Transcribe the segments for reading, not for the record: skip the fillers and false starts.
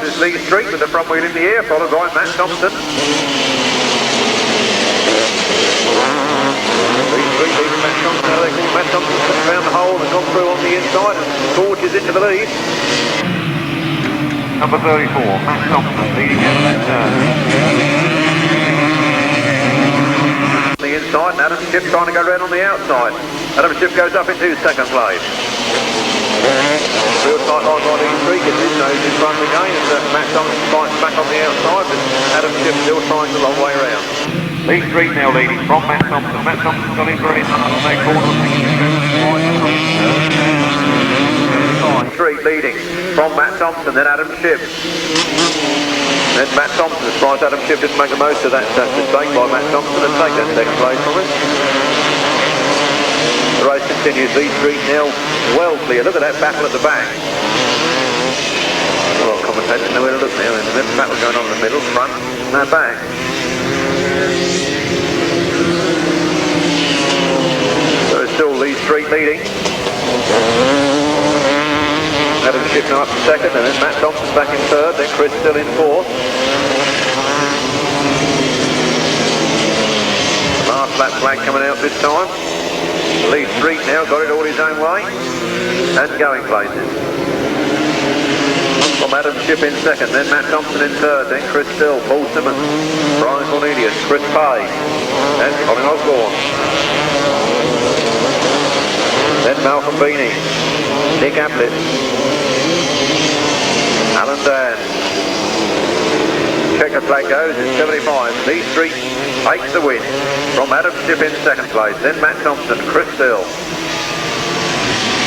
is Lee Street with the front wheel in the air, followed by Matt Thompson. Lee Street leading Matt Thompson. Now they call Matt Thompson found the hole and gone through on the inside and forges into the lead. Number 34, Matt Thompson leading out of that turn. The inside, and Adam Shipp trying to go round on the outside. Adam Shipp goes up into second place. Real tight line by Lee Street, gets his nose in front again, and Matt Thompson fights back on the outside, but Adam Shipp still trying the long way round. Lee Street now leading from Matt Thompson. Matt Thompson's got in for it on that corner. Street leading from Matt Thompson, then Adam Shipp. Then Matt Thompson, as far as Adam Shipp didn't make the most of that mistake by Matt Thompson and take that second place from him. The race continues. Lee Street now well clear. Look at that battle at the back. Well, commentators know where to look now. There's a battle going on in the middle, front, and back. So it's still Lee Street leading. Adam Shipp now up to second, and then Matt Thompson back in third, then Chris still in fourth. Last lap flag coming out this time. Lee Street now got it all his own way, and going places. From Adam Shipp in second, then Matt Thompson in third, then Chris Still, Paul Simmons, Brian Cornelius, Chris Pay, and Colin Osborne. Then Malcolm Beanie, Nick Ablett, Alan Dan. Checker flag goes in 75. Lee Street takes the win from Adam Shipp in second place, then Matt Thompson, Chris Still,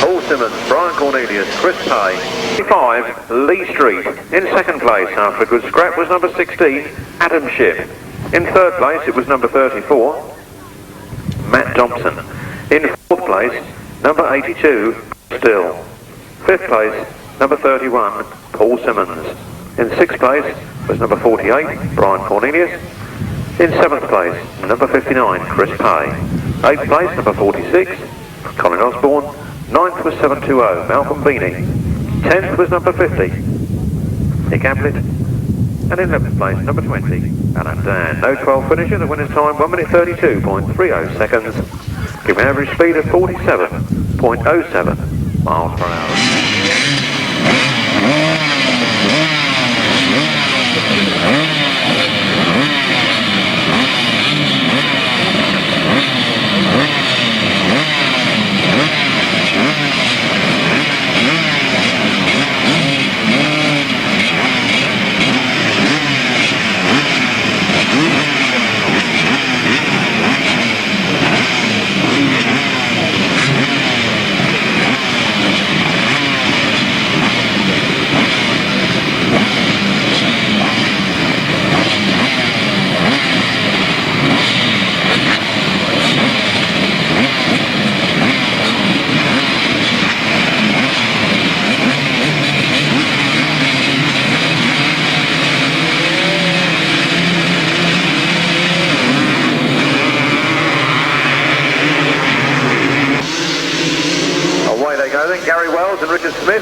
Paul Simmons, Brian Cornelius, Chris Pay. 5, Lee Street. In second place after a good scrap was number 16, Adam Shipp. In third place it was number 34, Matt Thompson. In fourth place, number 82, Still. Fifth place, number 31, Paul Simmons. In sixth place was number 48, Brian Cornelius. In seventh place, number 59, Chris Pay. Eighth place, number 46, Colin Osborne. Ninth was 720, Malcolm Beanie. 10th was number 50, Nick Ablett. And in 11th place, number 20, Alan Dan. No 12 finisher, the winner's time 1 minute 32.30 seconds. Give an average speed of 47.07 miles per hour.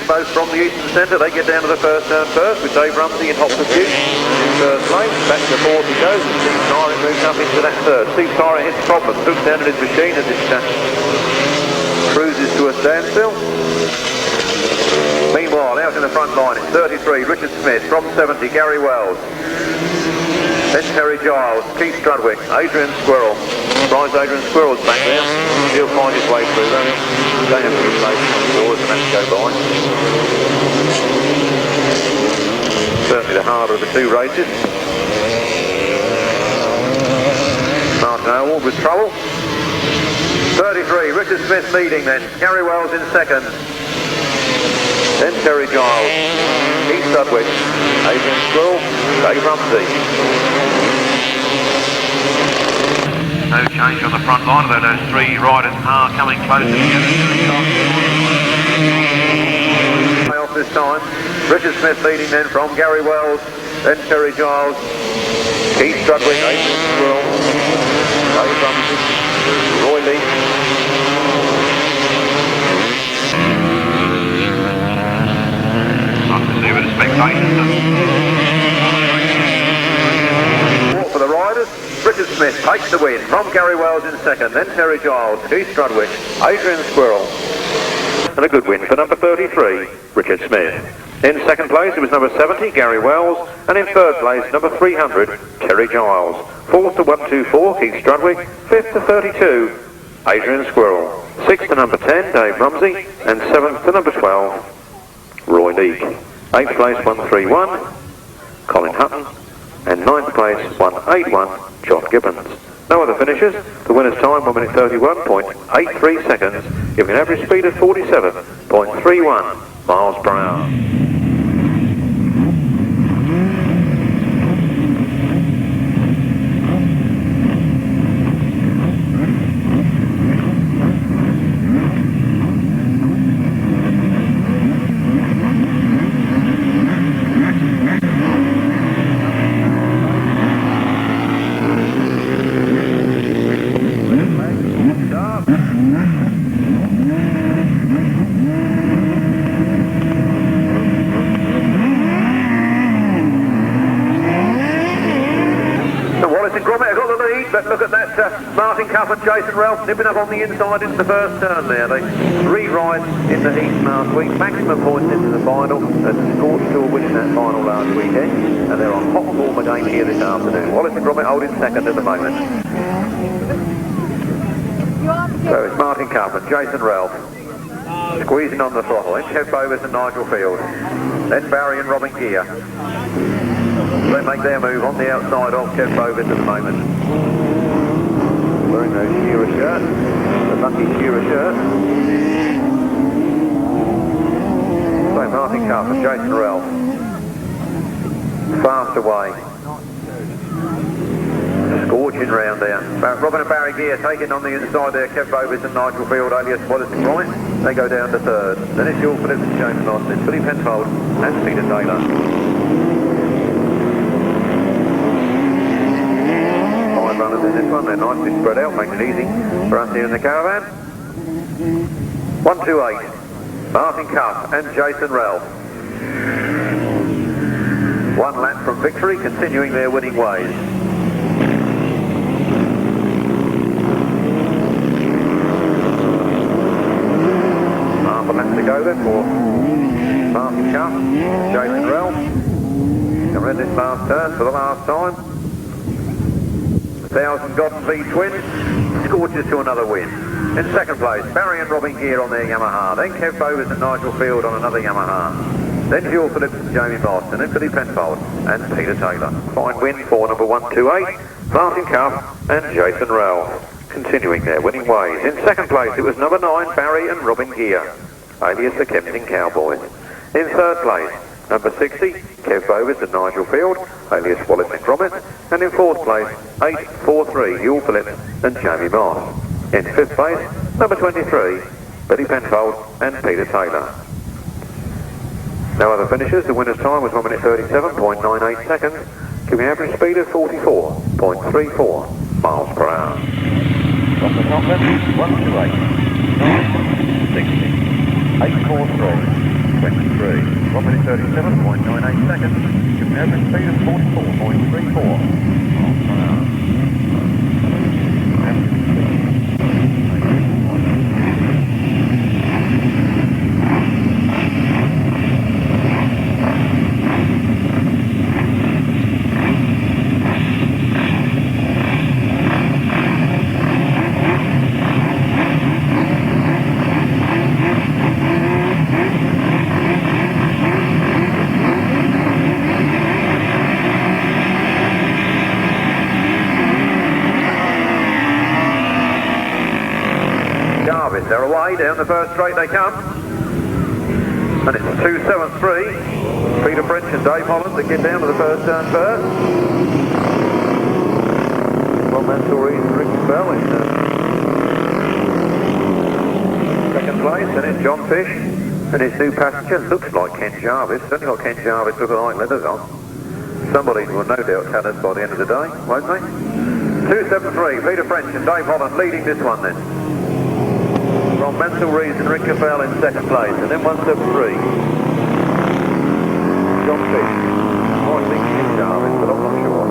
Both from the eastern centre, they get down to the first turn first with Dave Rumsey in hot pursuit. In third place, back to fourth he goes, and Steve Syrett moves up into that third. Steve Syrett hits problems, looks down at his machine as it cruises to a standstill. Meanwhile, out in the front line, it's 33, Richard Smith, from 70, Gary Wells. Then Terry Giles, Keith Strudwick, Adrian Squirrel. Surprised Adrian Squirrel's back there. He'll find his way through, though. Don't have to be late on the doors and have to go by. Certainly the harder of the two races. Martin Owl with trouble. 33, Richard Smith leading then. Gary Wells in second. Then Terry Giles, Keith Strudwick, Adrian Squirrel, Dave Rumsey. No change on the front line, although those three riders are coming closer together. Off this time. Richard Smith leading then from Gary Wells, then Terry Giles, Keith Strudwick, Adrian Squirrel, Dave Rumsey, Roy Lee. Nice to see a bit of spectators. takes the win from Gary Wells in second, then Terry Giles, Keith Strudwick, Adrian Squirrel. And a good win for number 33, Richard Smith. In second place it was number 70, Gary Wells, and in third place number 300, Terry Giles. Fourth to 124, Keith Strudwick. Fifth to 32, Adrian Squirrel. Sixth to number 10, Dave Rumsey, and seventh to number 12, Roy Leake. Eighth place 131, Colin Hutton, and ninth place 181, John Gibbons. No other finishes. The winner's time 1 minute 31.83 seconds, giving an average speed of 47.31 miles per hour. Look at that, Martin Cuff and Jason Ralph nipping up on the inside into the first turn there. They 3 rides in the heat last week, maximum points into the final, and Scorch Tour winning that final last weekend, and they're on hot form again here this afternoon. Wallace and Gromit holding second at the moment. So it's Martin Cuff and Jason Ralph squeezing on the throttle, then Kev Bovers and Nigel Field, then Barry and Robin Gear. They make their move on the outside of Kev Bovers at the moment. Wearing those Shearer shirt, the lucky Shearer shirt. So Martin Cuff and Jason Ralph fast away. Scorching round there. Robin and Barry Gear taking on the inside there, Kev Bovers and Nigel Field, alias Wallace and Gromit. They go down to third. Then it's Philip Phillips and James Moss, then Billy Penfold and Peter Taylor. Runners in this one, they're nicely spread out, making it easy for us here in the caravan. 128, Martin Cuff and Jason Ralph. 1 lap from victory, continuing their winning ways. Half a lap to go then for Martin Cuff, Jason Ralph. Around this last turn for the last time. 1,000 Godden V twins, Scorches to another win. In second place, Barry and Robin Gear on their Yamaha, then Kev Bovers and Nigel Field on another Yamaha, then Phil Phillips and Jamie Moss, and then Billy Penfold and Peter Taylor. Fine win for number 128, Martin Cuff and Jason Ralph, continuing their winning ways. In second place, it was number 9, Barry and Robin Gear, alias the Kempton Cowboys. In third place, number 60, Kev Bovers and Nigel Field, alias Wallace and Gromit, and in fourth place, 843, Hugh Phillips and Jamie Moss. In fifth place, number 23, Billy Penfold and Peter Taylor. No other finishes. The winner's time was 1 minute 37.98 seconds, giving an average speed of 44.34 miles per hour. From the top then, 128, 960, 843. 23, 1 minute 37.98 seconds, giving an average speed of 44.34 miles per hour. They're away, down the first straight they come. And it's 273. Peter French and Dave Holland that get down to the first turn first. Well, that's all reason Rick Bell in second place. And it's John Fish and his new passenger. Looks like Ken Jarvis. Certainly got Ken Jarvis looking like leathers on. Somebody will no doubt tell us by the end of the day, won't they? 273, Peter French and Dave Holland leading this one then. From Mansell Rees and Rick Cafell in second place, and then 173. John Fish. I think Ken Jarvis, but I'm not sure.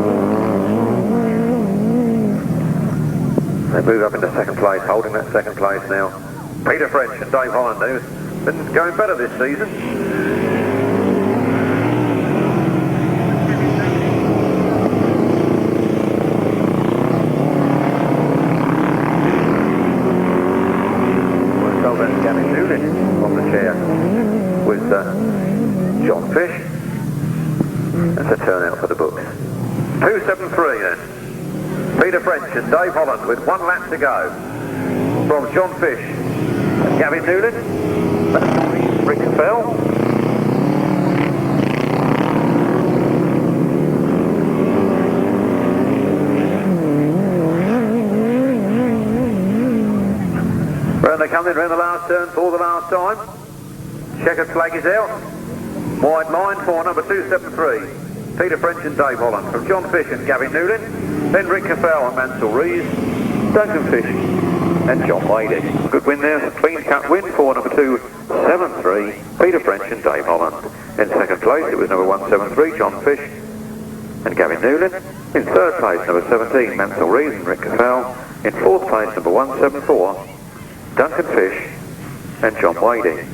They move up into second place, holding that second place now. Peter French and Dave Holland, who's been going better this season. On the chair with John Fish. That's a turnout for the books. 273 then. Peter French and Dave Holland with 1 lap to go. From John Fish and Gavin Newland. That's Rick Fell. They come in around the last turn for the last time. Checkered flag is out. Wide line for number 273. Peter French and Dave Holland. From John Fish and Gavin Newland. Then Rick Caffell and Mansell Rees. Duncan Fish and John Wadey. Good win there. Clean cut win for number 273. Peter French and Dave Holland. In second place it was number 173. John Fish and Gavin Newland. In third place number 17. Mansell Rees and Rick Caffell. In fourth place number 174. Duncan Fish and John Wadey.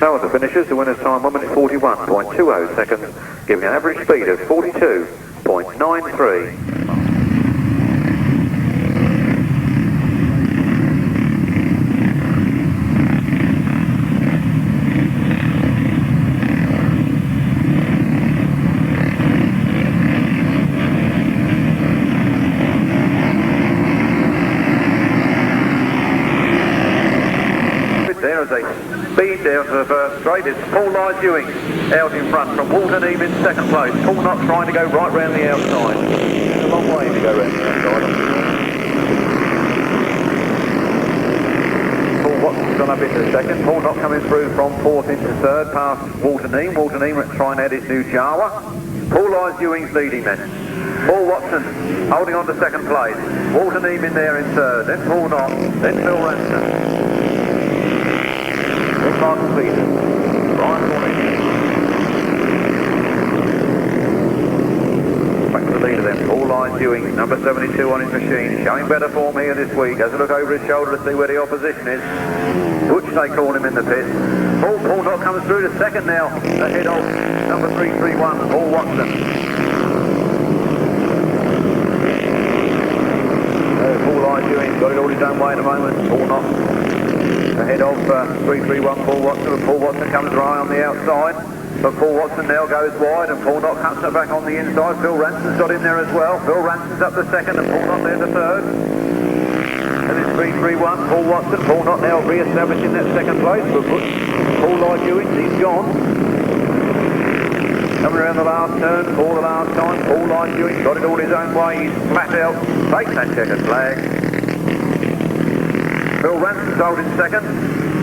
Now at the finishers, the winner's time 1 minute 41.20 seconds, giving an average speed of 42.93. Speed down to the first straight. It's Paul Lyes Ewing out in front from Walton Eve in second place. Paul not trying to go right round the outside. It's a long way to go round the outside. Paul Watson's gone up into second. Paul not coming through from fourth into third past Walton Eve. Walton Eve trying to add his new Jawa. Paul Lyes Ewing's leading then. Paul Watson holding on to second place. Walton Eve in there in third. Then Paul Knott. Then Phil Ranson. Mark Giles, Brian Cornelius. Back to the leader then, Paul Lyes Ewing, number 72 on his machine, showing better form here this week. Has a look over his shoulder to see where the opposition is. Butch they call him in the pit. Paul not comes through to second now, ahead of number 331, Paul Watson. Paul Lyes Ewing got it all his own way at the moment. Paul not ahead of 331 Paul Watson, and Paul Watson comes dry on the outside, but Paul Watson now goes wide and Paul Knott cuts it back on the inside. Phil Ranson's got in there as well. Phil Ranson's up the second and Paul Knott there the third. And it's 331 Paul Watson. Paul Knott now re-establishing that second place, but Paul Lyes Ewing, he's gone. Coming around the last turn for the last time, Paul Lyes Ewing got it all his own way. He's flat out, takes that checkered flag. Phil Ranson's holding second.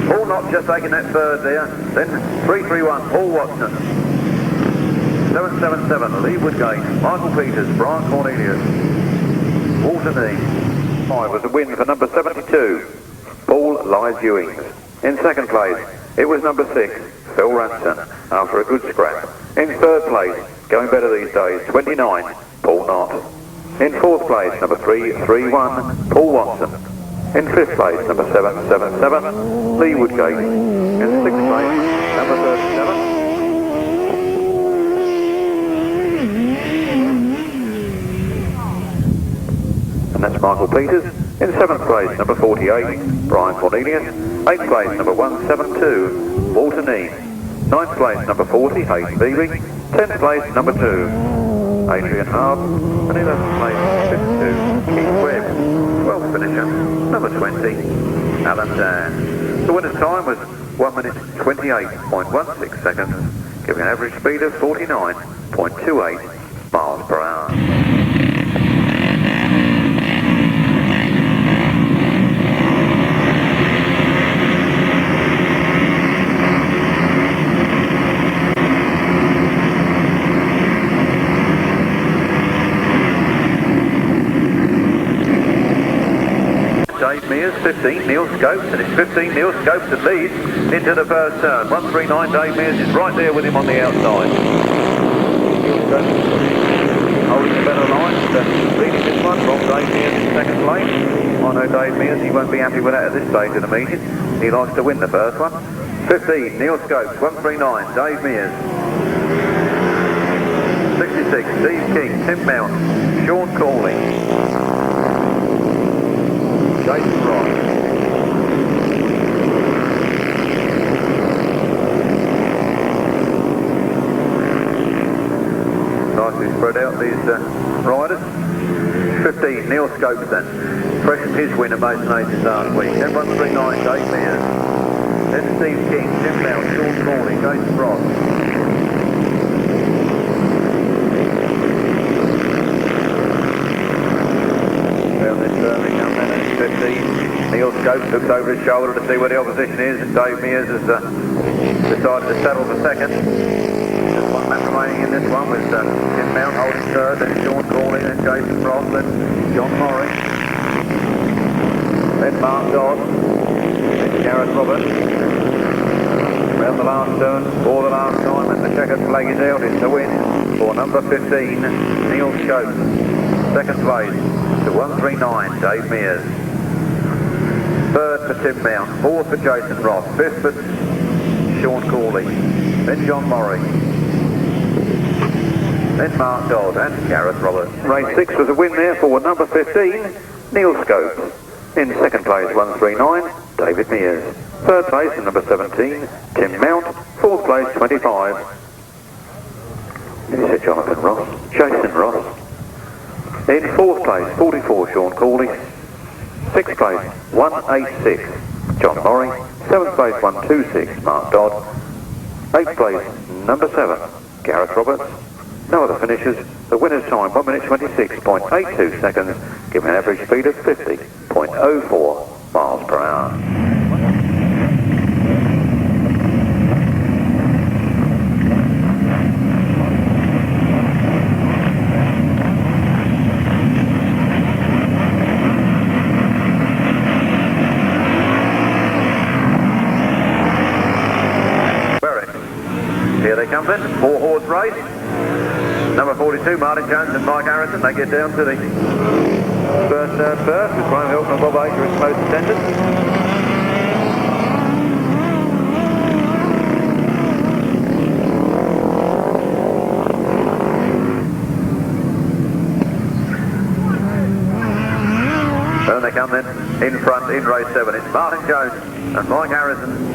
Paul Knott just taking that third there. Then 331, Paul Watson. 777, Lee Woodgate, Michael Peters, Brian Cornelius, Walton Eve. 5 was a win for number 72, Paul Lyes Ewing. In second place, it was number 6, Phil Ranson, after a good scrap. In third place, going better these days, 29, Paul Knott. In fourth place, number 331, Paul Watson. In fifth place, number 777, Lee Woodgate. In sixth place, number 37. And that's Michael Peters. In seventh place, number 48, Brian Cornelius. Eighth place, number 172, Walton Eve. Ninth place, number 40, Hayden Beebe. 10th place, number 2, Adrian Harb. And 11th place, 52, Keith Webb. 12th finisher, number 20, Alan Dan. The winner's time was 1 minute 28.16 seconds, giving an average speed of 49.28 miles per hour. Dave Mears, 15, Neil Scopes, and it's 15, Neil Scopes that leads into the first turn. 139, Dave Mears is right there with him on the outside. Neil Scopes holding the better line, leading this one from Dave Mears in second place. I know Dave Mears, he won't be happy with that at this stage of the meeting. He likes to win the first one. 15, Neil Scopes, 139, Dave Mears. 66, Steve King, Tim Mount, Sean Corley, Jason Ross. Nicely spread out these riders. 15, Neil Scopes then. Freshened his win at Mason Aces last week. 139, Dave Mears. Then Steve King, Tim Mount, Sean Corley, Jason Ross. Down this turn they come then at 15. Neil Scopes looks over his shoulder to see where the opposition is, and Dave Mears has decided to settle for second. There's one lap remaining in this one with Tim Mount holding third, then Sean Corley, then Jason Ross, then John Murray, then Mark Giles, then Gareth Roberts. Around the last turn for the last time, and the checkered flag is out. It's the win for number 15, Neil Scopes. Second place to 139, Dave Mears. Third for Tim Mount, fourth for Jason Ross, fifth for Sean Corley, then John Murray, then Mark Dodd and Gareth Roberts. Race 6 was a win there for number 15, Neil Scopes. In second place, 139, David Mears. Third place, number 17, Tim Mount. Fourth place, 25. Is it Jonathan Ross? Jason Ross. In fourth place, 44, Sean Corley. Sixth place, 186, John Murray. Seventh place, 126, Mark Dodd. Eighth place, number 7, Gareth Roberts. No other finishers. The winner's time, 1 minute 26.82 seconds, giving an average speed of 50.04 miles per hour. Here they come then, 4-horse race. Number 42, Martin Jones and Mike Harrison. They get down to the first turn first, with Graham Hilton and Bob Aker as post attendants. Then they come then, in front, in race 7. It's Martin Jones and Mike Harrison.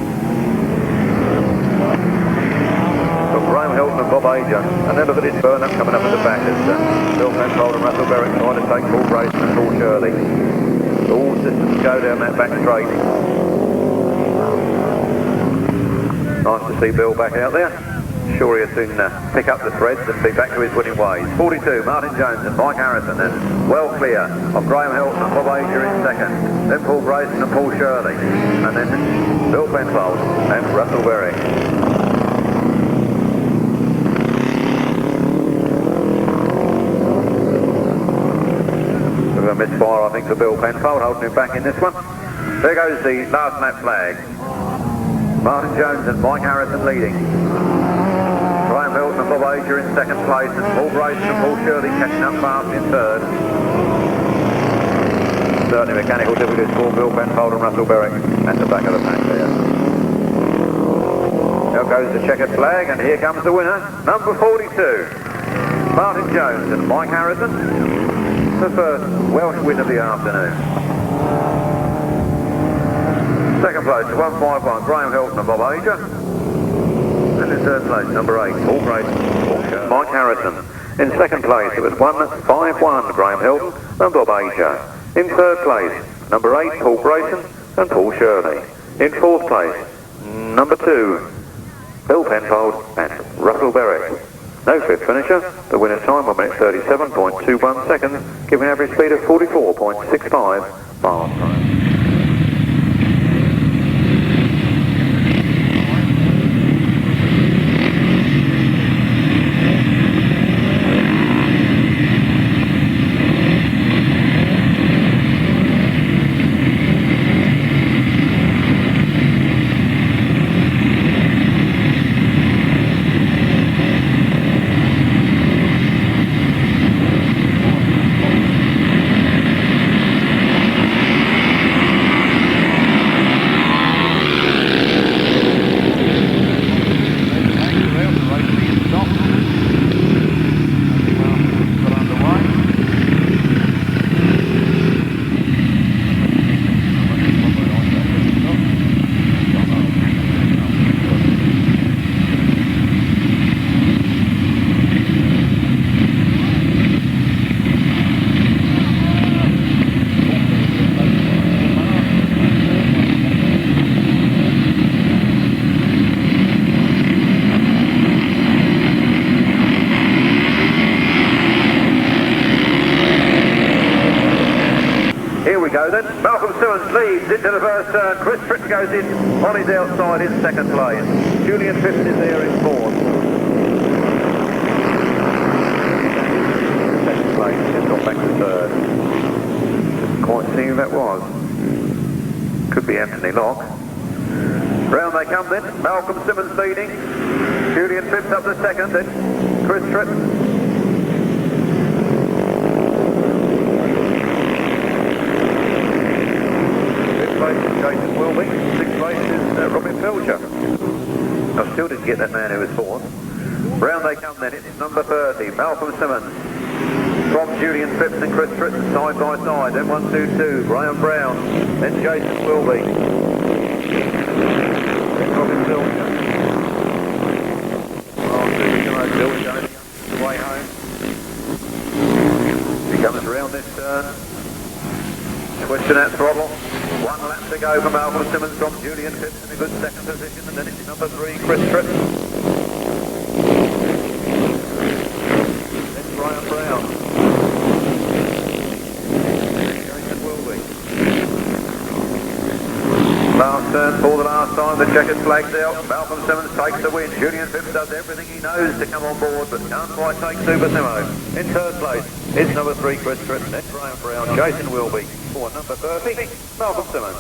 Graham Hilton and Bob Ager, and then look at this burn-up coming up at the back as Bill Penfold and Russell Berwick trying to take Paul Grayson and Paul Shirley. All systems go down that back straight. Nice to see Bill back out there. Sure he'll soon pick up the threads and be back to his winning ways. 42, Martin Jones and Mike Harrison, and well clear of Graham Hilton and Bob Ager in second. Then Paul Grayson and Paul Shirley, and then Bill Penfold and Russell Berwick. A misfire, I think, for Bill Penfold, holding him back in this one. There goes the last lap flag. Martin Jones and Mike Harrison leading. Graham Hilton and Bob Ager in second place, and Paul Grayson and Paul Shirley catching up fast in third. Certainly mechanical difficulties for Bill Penfold and Russell Berwick at the back of the pack there. Now goes the checkered flag, and here comes the winner, number 42, Martin Jones and Mike Harrison. The first Welsh win of the afternoon. Second place, 151, Graham Hilton and Bob Ager. And in third place, number 8, Paul Grayson, Mike Harrison. In second place, it was 151, Graham Hilton and Bob Ager. In third place, number 8, Paul Grayson and Paul Shirley. In fourth place, number 2, Bill Penfold and Russell Berwick. No fifth finisher. The winner's time, 1 minute 37.21 seconds, giving an average speed of 44.65 miles per hour. leads into the first turn. Chris Tritton goes in on his outside in second place. Julian Phipps is there in fourth. Second place, just got back to third. Quite see who that was. Could be Anthony Locke. Round they come then. Malcolm Simmons leading. Julian Phipps up to second, then Chris Tritton. Fifth place is Jason Wilby. Sixth place is Robin Felcher. I still didn't get that man who was fourth. Round they come then. It's number 30, Malcolm Simmons. From Julian Phipps and Chris Tritton side by side. Then 1, 2, 2, Graham Brown. Then Jason Wilby. Then Robin Felcher. Way home. He comes around this turn. Twisting that throttle. 1 lap to go for Malcolm Simmons from Julian Phipps in a good second position, and then it's number 3, Chris Tritton. Then Brian Brown. Jason Wilby. Last turn for the last time, the checkered flag's out. Malcolm Simmons takes the win. Julian Phipps does everything he knows to come on board, but can't quite take Super Simo. In third place, it's number 3, Chris Tritton, then Brian Brown, Jason Wilby. For number 30, Malcolm Simmons.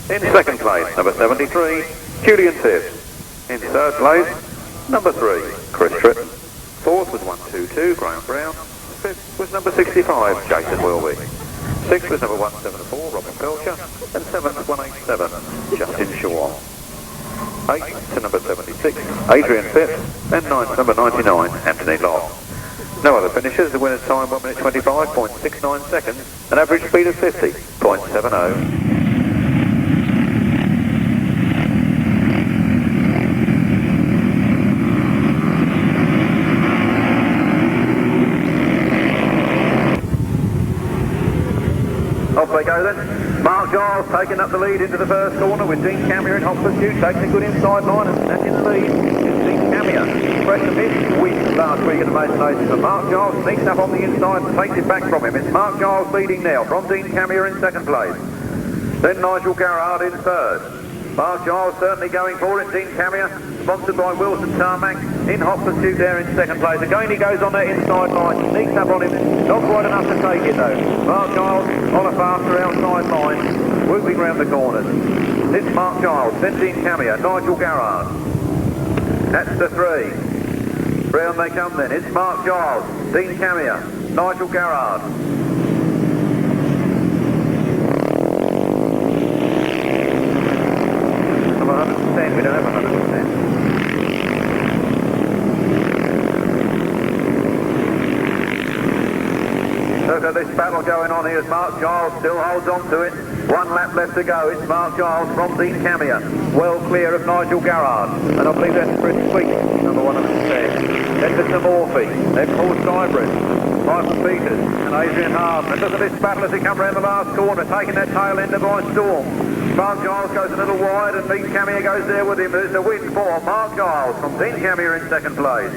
In second place, number 73, Julian Phipps. In third place, number 3, Chris Tritton. Fourth was 1, 2, 2, Graham Brown. Fifth was number 65, Jason Wilby. Sixth was number 174, Robin Felcher, and seventh, 187, Justin Shaw. Eighth to number 76, Adrian Phipps, and ninth, number 99, Anthony Locke. No other finishers. The winner's time 1 minute 25.69 seconds, an average speed of 50.70. Off they go then. Mark Giles taking up the lead into the first corner with Dean Camier in hot pursuit, taking a good inside line, and that's in the lead. It's Dean Camier. Fresh a bit, wins last week at the Maiden Nations, but Mark Giles sneaks up on the inside and takes it back from him. It's Mark Giles leading now from Dean Camier in second place. Then Nigel Garrard in third. Mark Giles certainly going for it. Dean Camier, sponsored by Wilson Tarmac, in hot pursuit there in second place. Again he goes on that inside line, sneaks up on him, not quite enough to take it though. Mark Giles on a faster outside line, whooping round the corners. It's Mark Giles, then Dean Camier, Nigel Garrard. That's the 3. Round they come then. It's Mark Giles, Dean Camier, Nigel Garrard. Number 110, we don't have 110. Look at this battle going on here as Mark Giles still holds on to it. 1 lap left to go. It's Mark Giles from Dean Camier, well clear of Nigel Garrard. And I believe that's Chris Tritton, number 110. Then Mr. Morphy, then Paul Skybridge, Michael Peters and Adrian Harden. And look at this battle as they come round the last corner, taking that tail ender by storm. Mark Giles goes a little wide and Dean Camier goes there with him. There's a win for Mark Giles from Dean Camier in second place.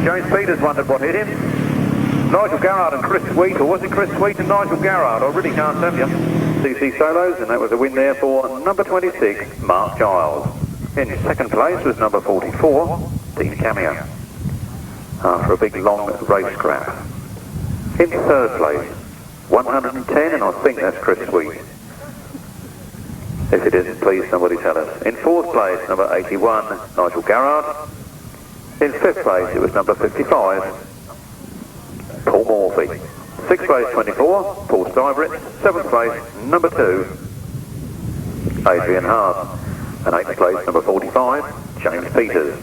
James Peters wondered what hit him. Nigel Garrard and Chris Sweet, or was it Chris Sweet and Nigel Garrard? I really can't tell you. CC Solos, and that was a win there for number 26, Mark Giles. In second place was number 44, Dean Camier, after a big long race scrap. In third place, 110, and I think that's Chris Sweet. If it isn't, please somebody tell us. In fourth place, number 81, Nigel Garrard. In fifth place, it was number 55, Paul Morphy. Sixth place, 24, Paul Stiveritt. Seventh place, number 2, Adrian Hart. And eighth place, number 45, James Peters.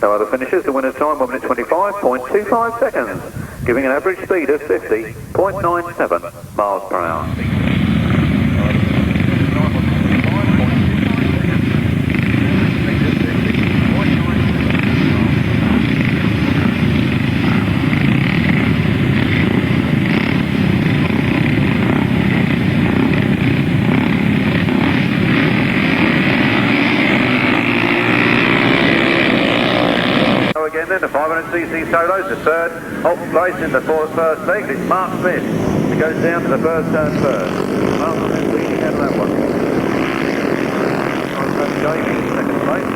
No other finishes. The winner's time 1 minute 25.25 seconds, giving an average speed of 50.97 miles per hour. Then the 500cc solos, the third place in the first leg. It's Mark Smith. He goes down to the first turn first. Malcolm leading out of that one. Dave in second place.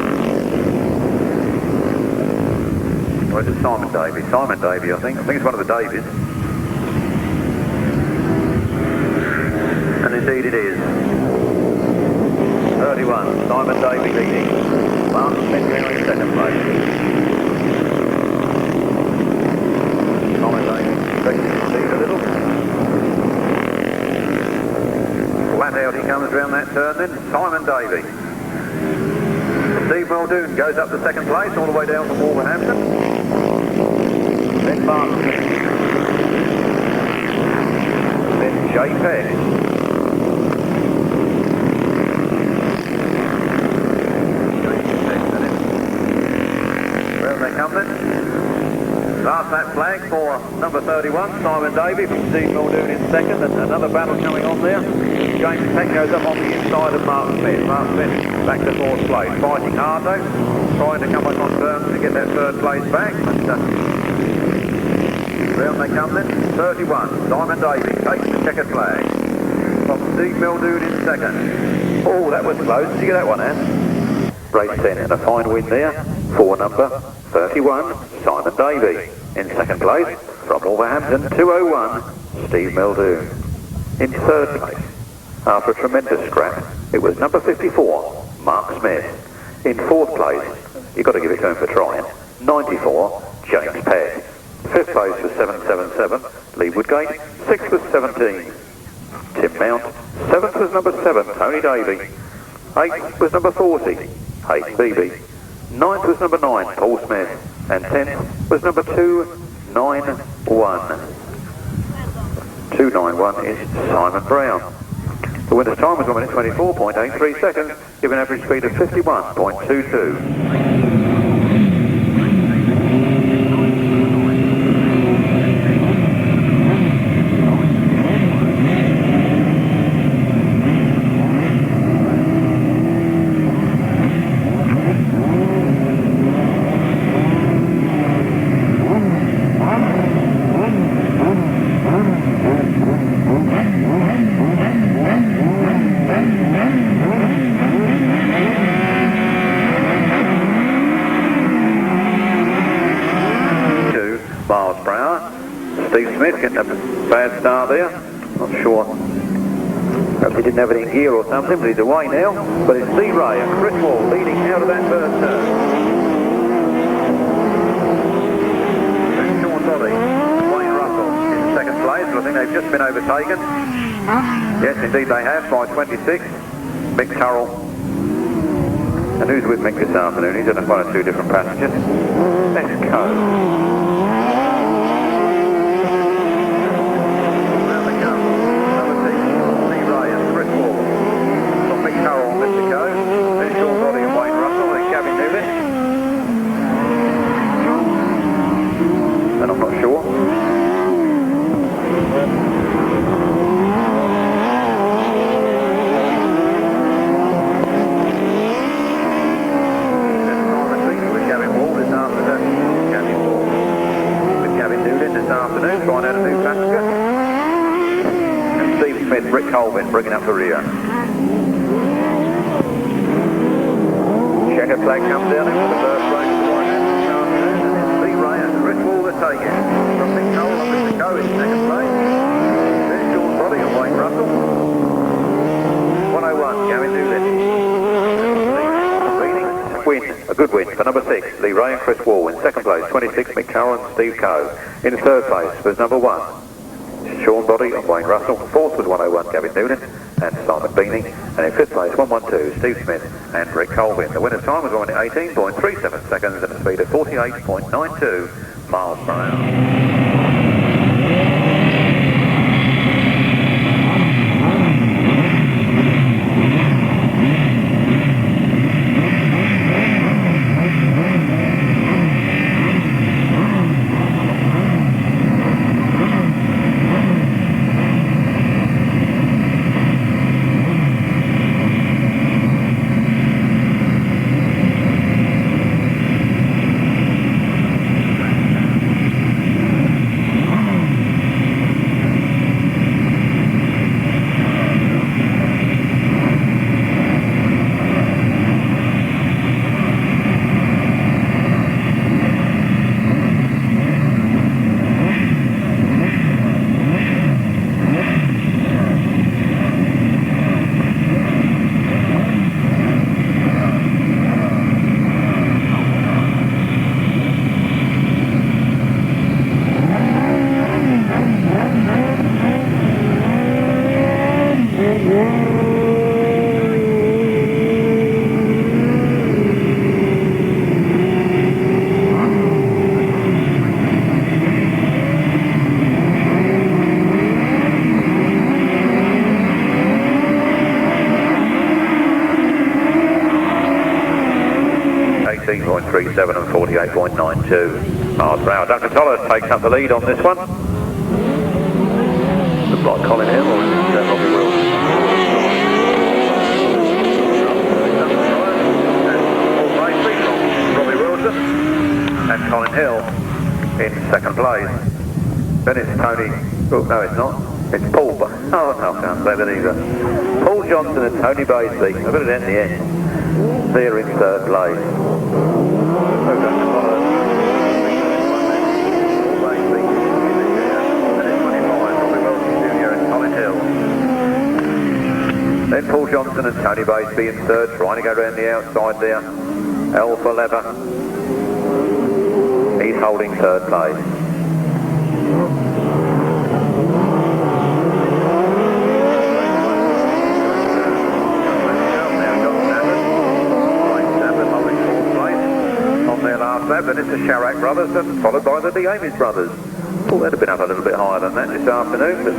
Or is it Simon Davey? Simon Davey, I think. I think it's one of the Davies. And indeed it is. 31, Simon Davey leading. Mark Giles in second place. Simon Davey expecting to lead a little. Flat out he comes around that turn then. Simon Davey. Steve Muldoon goes up to second place all the way down from Wolverhampton. Then Mark. Then Jay Peck. Where they come then? Last lap flag for number 31, Simon Davey from Steve Muldoon in second, and another battle coming on there. James Peck goes up on the inside of Mark Smith. Mark Smith back to fourth place, fighting hard though, trying to come back on terms to get that third place back. But, round they come then, 31, Simon Davey takes the checkered flag from Steve Muldoon in second. Oh, that was close. Did you get that one, Anne? Race 10 and a fine win there for number 31, Simon Davey. In second place, from Wolverhampton, 201, Steve Muldoon. In third place, after a tremendous scrap, it was number 54, Mark Smith. In fourth place, you've got to give it to him for trying, 94, James Peck. Fifth place was 777, Lee Woodgate. Sixth was 17, Tim Mount. Seventh was number 7, Tony Davey. Eighth was number 40, Hayden Beebe. Ninth was number 9, Paul Smith. And 10th was number 291. 291 is Simon Brown. The winner's time was 1 minute 24.83 seconds, give an average speed of 51.22. Steve Smith getting a bad start there. Not sure. Perhaps he didn't have it in gear or something, but he's away now. But it's Lee Ray and Chris Wall leading out of that first turn. Sean Bobby, Wayne Russell in second place, but I think they've just been overtaken. Yes, indeed they have, by 26. Mick Turrell. And who's with Mick this afternoon? He's in one or two different passengers. Let's go. And I'm not sure. Trying out a new passenger. And Steve Smith, Rick Colvin bringing up the rear. Checker flag comes down into the first race of the White House this afternoon, and it's Lee Ray and Chris Wall to take it. From Mick Cole up to go in second place. Then Sean Bobby and Wayne Russell. 101, Gavin Newlin. Win, a good win for number 6, Lee Ray and Chris Wall. In second place, 26, Mick Carroll and Steve Coe. In third place was number 1, Sean Body and Wayne Russell. Fourth was 101, Gavin Newlin and Simon Beanie. And in fifth place, 112, Steve Smith and Rick Colvin. The winner's time was 1 minute 18.37 seconds and a speed of 48.92 miles per hour. 48.37 and 48.92 miles per hour. Duncan Tollers takes up the lead on this one. Looks like Colin Hill or Robbie Wilson. Robbie Wilson and Colin Hill in second place. Then it's Tony. Oh, no, it's not. It's Paul. Oh, no, I can't say that either. Paul Johnson and Tony Basey. I've got it in the end. They're in third place. Then Paul Johnson and Tony Basey in third, trying to go around the outside there. Alpha Lever. He's holding third place. Then it's the Sharrack brothers and followed by the Mears brothers. Well, they'd have been up a little bit higher than that this afternoon, but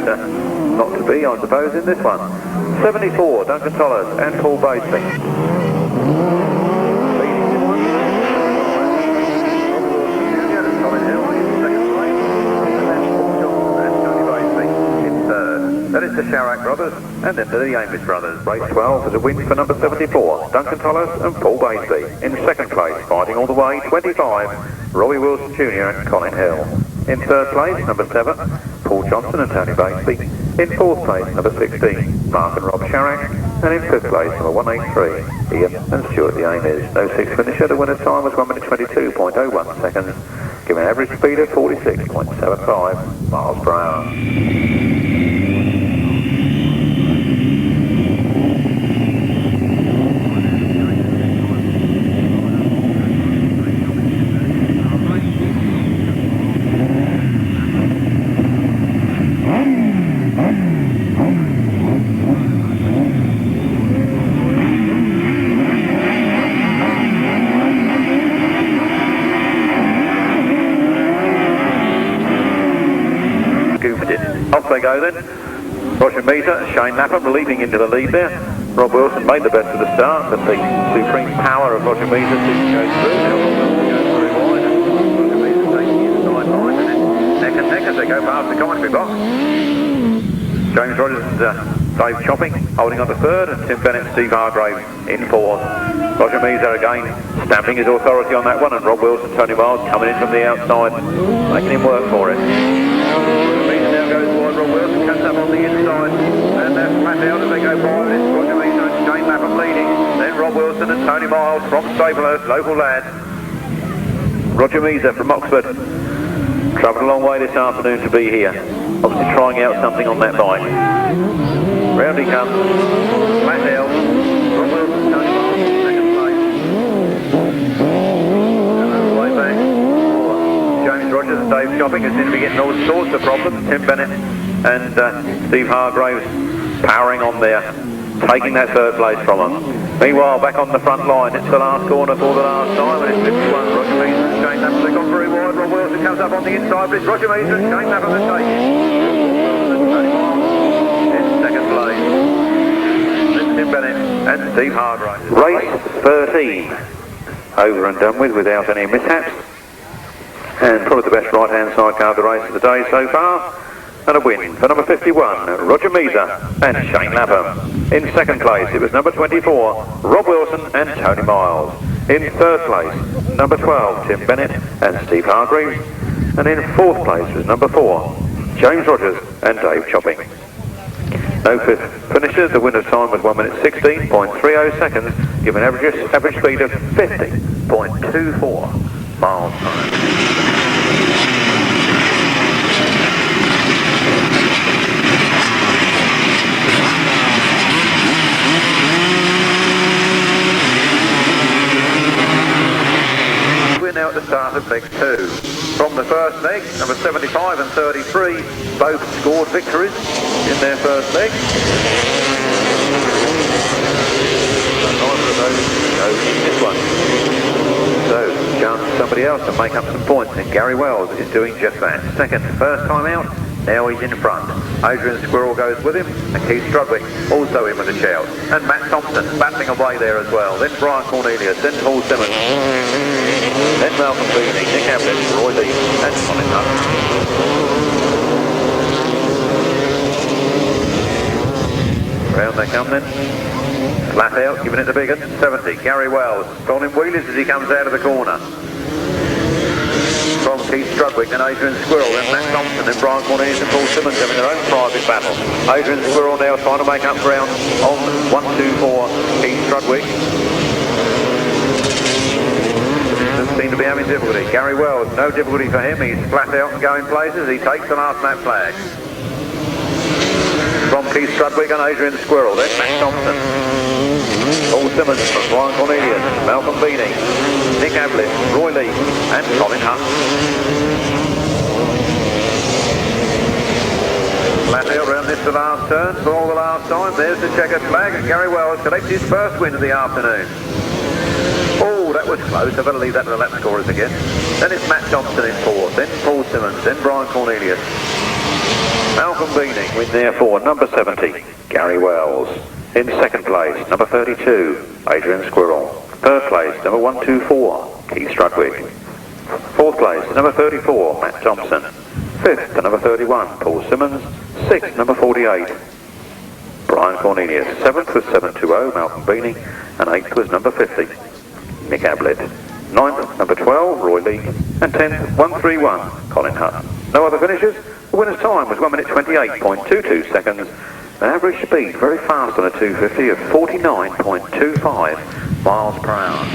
not to be, I suppose, in this one. 74, Duncan Tollers and Paul Basey. Then it's the Sharrack brothers and then the Mears brothers. Race 12 is a win for number 74, Duncan Tollers and Paul Basey. In second place, fighting all the way, 25, Robbie Wilson Jr. and Colin Hill. In third place, number 7, Paul Johnson and Tony Basey. In fourth place, number 16, Mark and Rob Sharrack. And in fifth place, number 183, Ian and Stuart the Mears. No six finisher, the winner's time was 1 minute 22.01 seconds, giving an average speed of 46.75 miles per hour. Off they go then. Roger Meter, Shane Lapham leaping into the lead there. Rob Wilson made the best of the start, but the supreme power of Roger Meter didn't go through. Now Rob Wilson goes very wide, and Roger Meter taking the inside line, and then neck and neck as they go past the commentary box. James Rogers and Dave Chopping holding on to third, and Tim Bennett and Steve Hargrave in fourth. Roger Meter again stamping his authority on that one, and Rob Wilson, Tony Miles coming in from the outside, making him work for it. Meter now goes wide, Rob Wilson comes up on the inside, and they're flat out as they go by. It's Roger Meter and Shane Lapham leading, then Rob Wilson and Tony Miles from Staplehurst, local lads. Roger Meter from Oxford, travelled a long way this afternoon to be here, obviously trying out something on that bike. Round he comes, flat out, Rob Wilson, Tony Miles, second place. And way back, James Rogers and Dave Chopping is going to be getting all sorts of problems. Tim Bennett and Steve Hargraves powering on there, taking that third place from them. Meanwhile, back on the front line, it's the last corner for the last time, and it's 51. Roger Meter and Shane Lapham, they've gone very wide. Rob Wilson comes up on the inside, but it's Roger Meter and Shane Lapham that take it. In second place, it's Tim Bennett and Steve Hargraves. Race 13, over and done with without any mishaps. And probably the best right-hand side car of the race of the day so far. And a win for number 51, Roger Meter and Shane Lapham. In second place, it was number 24, Rob Wilson and Tony Miles. In third place, number 12, Tim Bennett and Steve Hargreaves. And in fourth place was number 4, James Rogers and Dave Chopping. No fifth finishers, the winner's time was 1 minute 16.30 seconds, giving an average speed of 50.24 miles per hour. We're now at the start of leg 2. From the first leg, number 75 and 33 both scored victories in their first leg. Neither of those go in this one. So, chance for somebody else to make up some points, and Gary Wells is doing just that. Second, first time out, Now he's in front. Adrian Squirrel goes with him, and Keith Strudwick also in with a shout. And Matt Thompson battling away there as well. Then Brian Cornelius, then Paul Simmons. Then Malcolm Simmons, Nick Ablett, Roy Lee, and Colin Hunt. Round they come then. Flat out, giving it the big 70. Gary Wells, holding wheelies as he comes out of the corner. From Keith Strudwick and Adrian Squirrel, then Matt Thompson, then Brian Cornelius and Paul Simmons having their own private battle. Adrian Squirrel now trying to make up ground on 1-2-4 Keith Strudwick. Doesn't seem to be having difficulty. Gary Wells, no difficulty for him. He's flat out and going places. He takes the last lap flag. From Keith Strudwick and Adrian Squirrel, then Matt Thompson. Paul Simmons, Brian Cornelius, Malcolm Beanie, Nick Ablett, Roy Lee, and Colin Hunt. Flat out round this the last turn for all the last time. There's the checkered flag, and Gary Wells collects his first win of the afternoon. Oh, that was close. I better leave that to the lap scorers again. Then it's Matt Thompson in fourth, then Paul Simmons, then Brian Cornelius. Malcolm Beanie win there for number 70, Gary Wells. In second place, number 32, Adrian Squirrel. Third place, number 124, Keith Strudwick. Fourth place, number 34, Matt Thompson. Fifth, number 31, Paul Simmons. Sixth, number 48, Brian Cornelius. Seventh was 720, Malcolm Beanie. And eighth was number 50, Nick Ablett. Ninth, number 12, Roy Lee. And 10th, 131, Colin Hunt. No other finishes? The winner's time was 1 minute 28.22 seconds. An average speed very fast on a 250 of 49.25 miles per hour.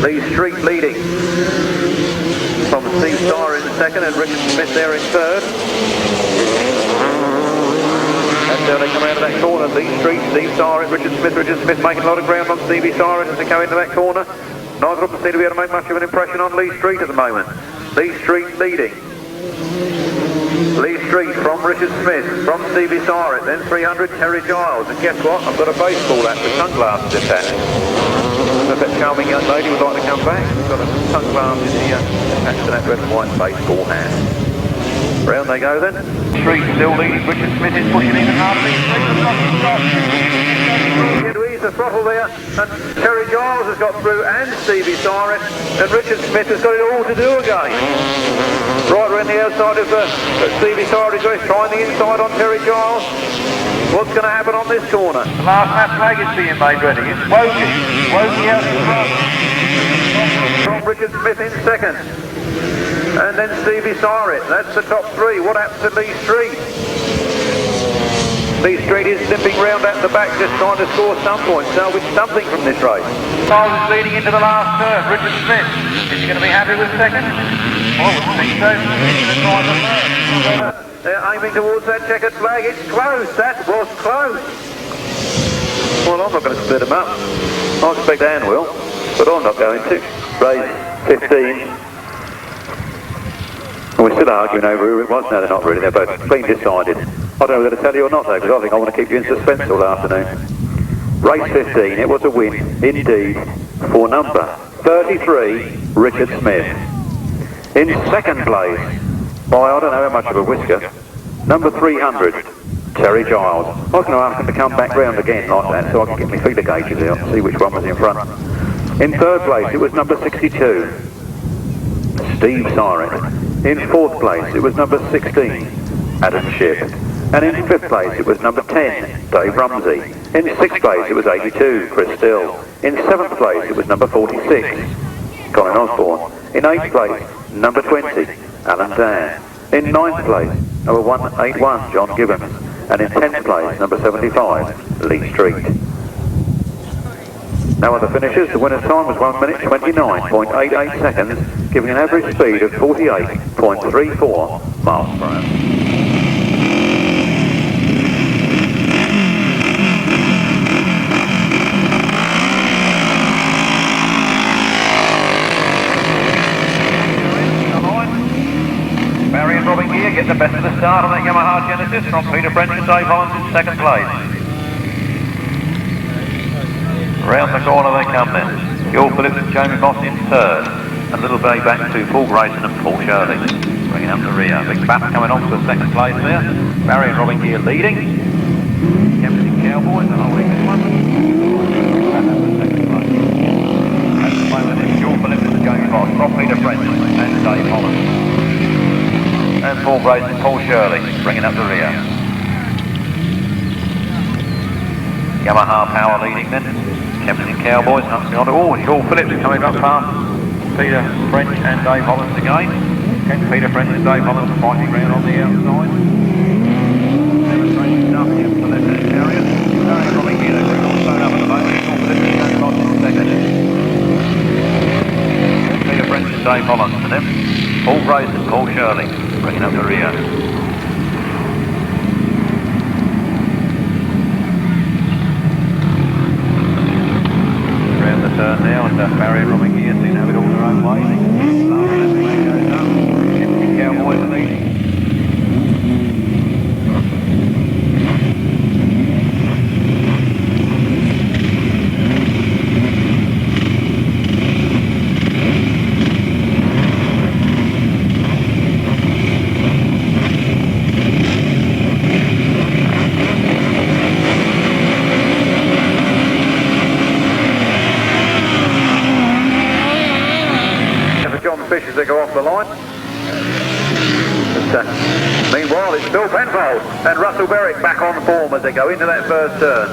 Lee Street leading from Steve Syrett in second and Richard Smith there in third. That's how they come out of that corner. Lee Street, Steve Syrett, Richard Smith making a lot of ground on Stevie Syrett as they go into that corner. Neither of them seem to be able to make much of an impression on Lee Street at the moment. Lee Street leading. Lee Street from Richard Smith, from Stevie Syrett, then 300 Terry Giles. And guess what? I've got a baseball hat with sunglasses attached. If that charming young lady would like to come back, we've got a sunglasses here attached to that red and white baseball hat. Round they go then. Street still leading. Richard Smith is pushing even harder. Into ease the throttle there, and Terry Giles has got through, and Stevie Syrett, and Richard Smith has got it all to do again. Right around the outside of Stevie Syrett, he's trying the inside on Terry Giles. What's going to happen on this corner? The last lap flag is being made ready. It's Woggy. Woggy out in front. From Richard Smith in second. And then Stevie Syrett. That's the top three. What happens to Lee Street? Lee Street is zipping round at the back, just trying to score some points, salvage something from this race. Giles is leading into the last turn. Richard Smith. Is he going to be happy with second? I would think so. They're aiming towards that checkered flag. It's close. That was close. Well, I'm not going to split them up. I expect Anne will, but I'm not going to. Race 15. And we're still arguing over who it was. No, they're not really. They're both clean decided. I don't know whether to tell you or not, though, because I think I want to keep you in suspense all afternoon. Race 15. It was a win, indeed, for number 33, Richard Smith. In second place, by I don't know how much of a whisker, number 300, Terry Giles. I was going to ask him to come back round again like that so I can get my feeler gauges out and see which one was in front. In third place, it was number 62, Steve Syrett. In fourth place, it was number 16, Adam Shipp. And in fifth place, it was number 10, Dave Rumsey. In sixth place, it was 82, Chris Still. In seventh place, it was number 46, Colin Osborne. In eighth place, number 20, Alan Dan. In ninth place, number 181, John Gibbons. And in 10th place, number 75, Lee Street. No other finishes. The winner's time was 1 minute 29.88 seconds, giving an average speed of 48.34 miles per hour. the best of the start on that Yamaha Genesis from Peter French and Dave Holland in second place. Round the corner they come then. Joel Phillips and Jamie Moss in third. A little way back to Paul Grayson and Paul Shirley. Bringing up the rear. Big Bat coming on to second place there. Barry and Robin Gear leading. Champion Dean Camier holding this one. Back up to second place. At the moment it's Joel Phillips and Jamie Moss from Peter French and Dave Holland. And Paul Grayson and Paul Shirley bringing up the rear. Yamaha Power leading then. Champion Dean Camier hunting on. Oh, Joel Phillips coming up past Peter French and Dave Holland again. Peter French and Dave Holland fighting round on the outside. Demonstrating stuff here for the left-hand area. Probably here they're all thrown up at the moment. Joel Phillips and Dave Holland in second. Peter French and Dave Holland for them. Paul Grayson and Paul Shirley bringing up the rear. Round the turn now, and Barry and Robin Gear seem to have it all their own way. Cowboys are leading. As they go off the line. Meanwhile it's Bill Penfold and Russell Berwick back on form as they go into that first turn.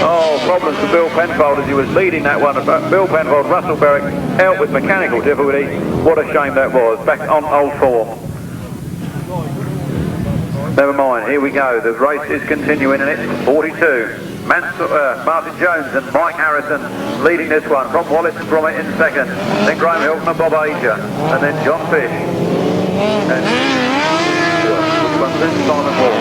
Oh, problems for Bill Penfold as he was leading that one. Bill Penfold, Russell Berwick out with mechanical difficulty. What a shame that was. Back on old form. Never mind, here we go. The race is continuing and it's 42. Martin Jones and Mike Harrison leading this one from Wallace and Bromett in second, then Graham Hilton and Bob Ager, and then John Fish and which one's then Simon Wall.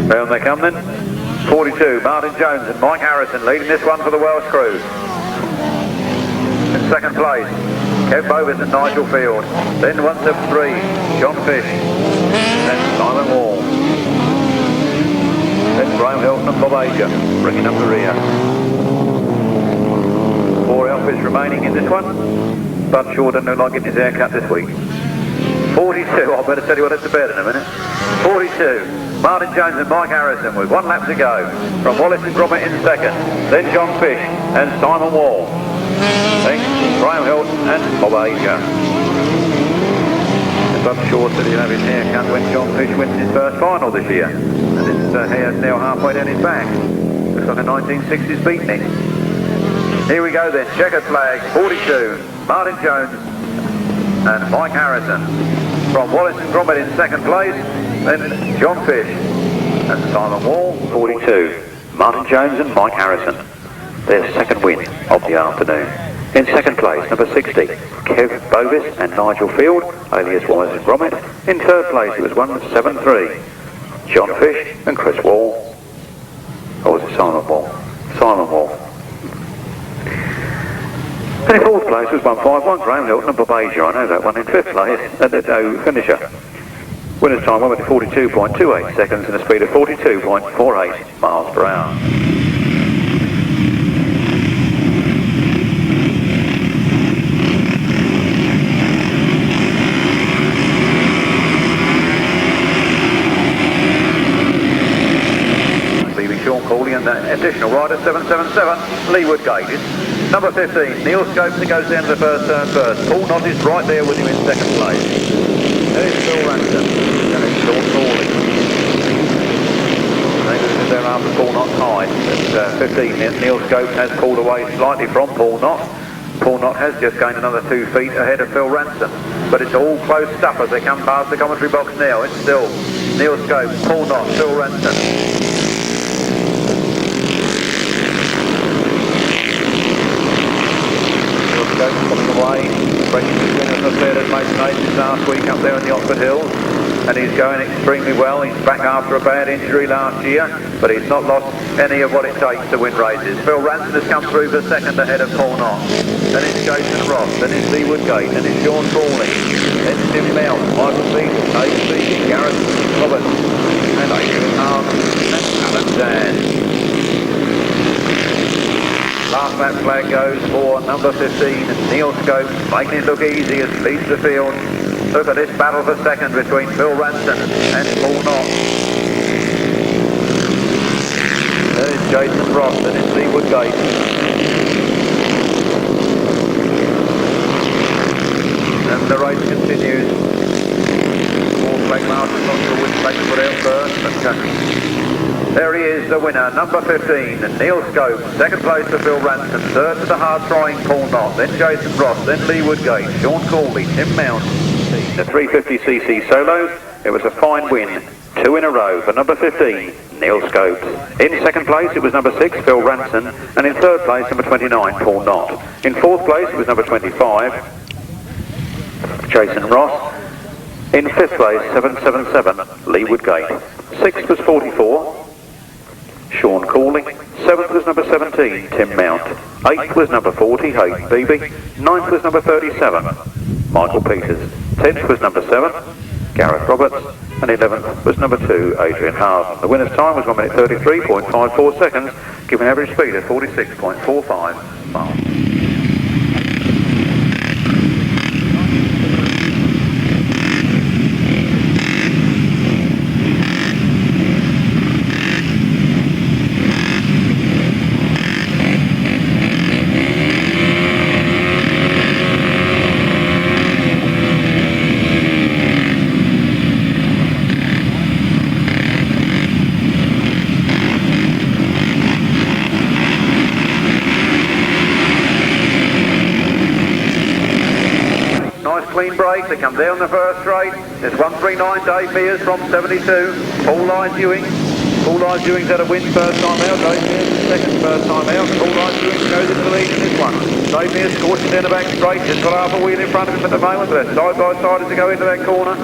Down they come then. 42, Martin Jones and Mike Harrison leading this one for the Welsh crew. In second place, Kev Bovis and Nigel Field. Then 173, John Fish. Then Simon Wall. Then Graham Hilton and Bob Ager bringing up the rear. 4 outfits remaining in this one. Bud Shaw doesn't look like getting his hair cut this week. 42, I better tell you what it's about in a minute. 42, Martin Jones and Mike Harrison with 1 lap to go. From Wallace and Grommet in second. Then John Fish and Simon Wall. Then Graham Hilton and Bob Ager. Bud Shaw said he'd have his hair cut when John Fish wins his first final this year. And his hair's now halfway down his back. Looks like a 1960s beatnik. Here we go then, checkered flag, 42, Martin Jones and Mike Harrison. From Wallace and Grommet in second place, then John Fish and Simon Wall, 42, Martin Jones and Mike Harrison. Their second win of the afternoon. In second place, number 60, Kev Bovis and Nigel Field, alias Wallace and Grommet. In third place, it was 173, John Fish and Chris Wall. Or was it Simon Wall? Simon Wall. And in fourth place was 151, Graham Hilton and Bob Ager. I know that one. In fifth place, finisher. Winner's time went with 42.28 seconds and a speed of 42.48 miles per hour. Sean Cooley and additional rider 777, Lee Woodgate. Number 15, Neil Scopes that goes down to the first turn first. Paul Knott is right there with him in second place. There's Phil Ransom and it's Sean Cooley. They're there after Paul Knott's high. At 15, Neil Scopes has pulled away slightly from Paul Knott. Paul Knott has just gained another 2 feet ahead of Phil Ransom. But it's all close stuff as they come past the commentary box now. It's still Neil Scopes, Paul Knott, Phil Ransom. Coming away, breaking the winner for affair at Mason Ages last week up there in the Oxford Hills, and he's going extremely well. He's back after a bad injury last year, but he's not lost any of what it takes to win races. Phil Ranson has come through for second ahead of Paul Knott. Then it's Jason Ross, then it's Lee Woodgate, then it's Sean Crawley, then Tim Mount, Michael Beaton, Dave Mears, Gareth Roberts, and Adrian Harvey, and Alan Dan. Last lap flag goes for number 15, Neil Scopes, making it look easy as he leads the field. Look at this battle for second between Phil Ranson and Paul Knott. There is Jason Ross, and it's Lee Woodgate. And the race continues. Fourth flag marshal, not sure which flag to put out first, but there he is, the winner, number 15, Neil Scopes. Second place to Phil Ranson. Third to the hard-trying Paul Knott. Then Jason Ross. Then Lee Woodgate. Sean Corley. Tim Mount. The 350cc solos. It was a fine win. 2 in a row for number 15, Neil Scopes. In second place, it was number 6, Phil Ranson. And in third place, number 29, Paul Knott. In fourth place, it was number 25, Jason Ross. In fifth place, 777, Lee Woodgate. Sixth was 44. Sean Corley. 7th was number 17, Tim Mount. 8th was number 40, Hayden Beebe. 9th was number 37, Michael Peters. 10th was number 7, Gareth Roberts. And 11th was number 2, Adrian Harvey. The winner's time was 1 minute 33.54 seconds, giving an average speed of 46.45 miles. Clean break to come down the first straight. There's 139 Dave Mears from 72. Paul Lyons Ewing. Paul Lyons Ewing's had a win first time out. Dave Mears second first time out. Paul Lyons Ewing goes into the lead in this one. Dave Mears scorching down the back straight. Just got half a wheel in front of him at the moment, but they're side by side as they go into that corner.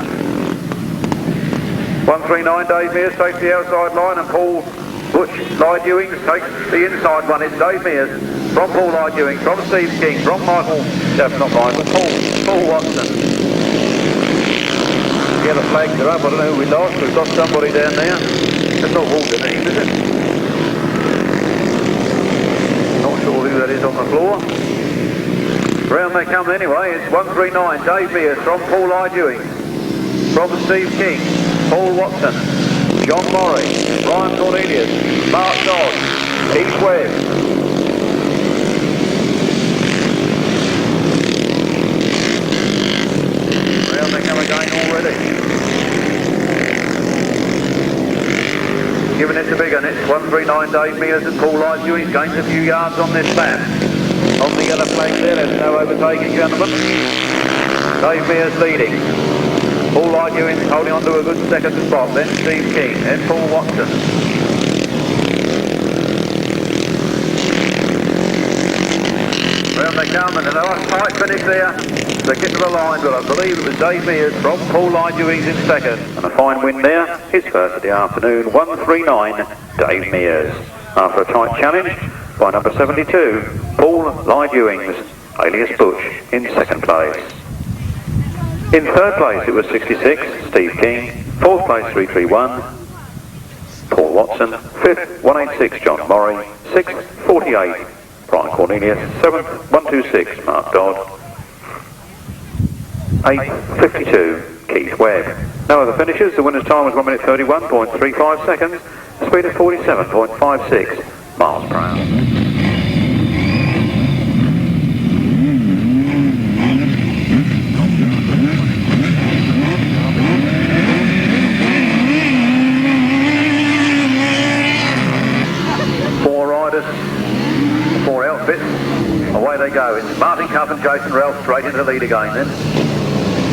139 Dave Mears takes the outside line, and Paul Butch Lyons Ewing takes the inside one. It's Dave Mears from Paul Lyons Ewing, from Steve King, from Michael, not Michael, Paul Watson. Yeah, the flags are up. I don't know who we lost. We've lost somebody down there. It's not Walter Neves, is it? Not sure who that is on the floor. Round they come anyway. It's 139 Dave Mears from Paul Lyons Ewing, from Steve King, Paul Watson, John Murray, Ryan Cornelius, Mark Giles, Keith Webb. Round they come again already. Giving it to big one. It's 139 Dave Mears and Paul Lyons Ewing. Gains a few yards on this lap. On the yellow flag there, there's no overtaking, gentlemen. Dave Mears leading. Paul Lyons Ewing holding on to a good second spot. Then Steve King, then Paul Watson. Round they come, and a nice tight finish there. They get to the line, but I believe it was Dave Mears from Paul Lyons Ewing in second. And a fine win there, his first of the afternoon, 139 Dave Mears. After a tight challenge by number 72, Paul Lyons Ewing, alias Butch, in second place. In third place it was 66, Steve King. Fourth place 331, Paul Watson. Fifth 186, John Murray. Sixth 48, Brian Cornelius. Seventh 126, Mark Dodd. 8th 52, Keith Webb. No other finishes. The winner's time was 1 minute 31.35 seconds. Speed of 47.56 miles per hour. Four riders, four outfits. Away they go. It's Martin Cuff and Jason Ralph straight into the lead again then.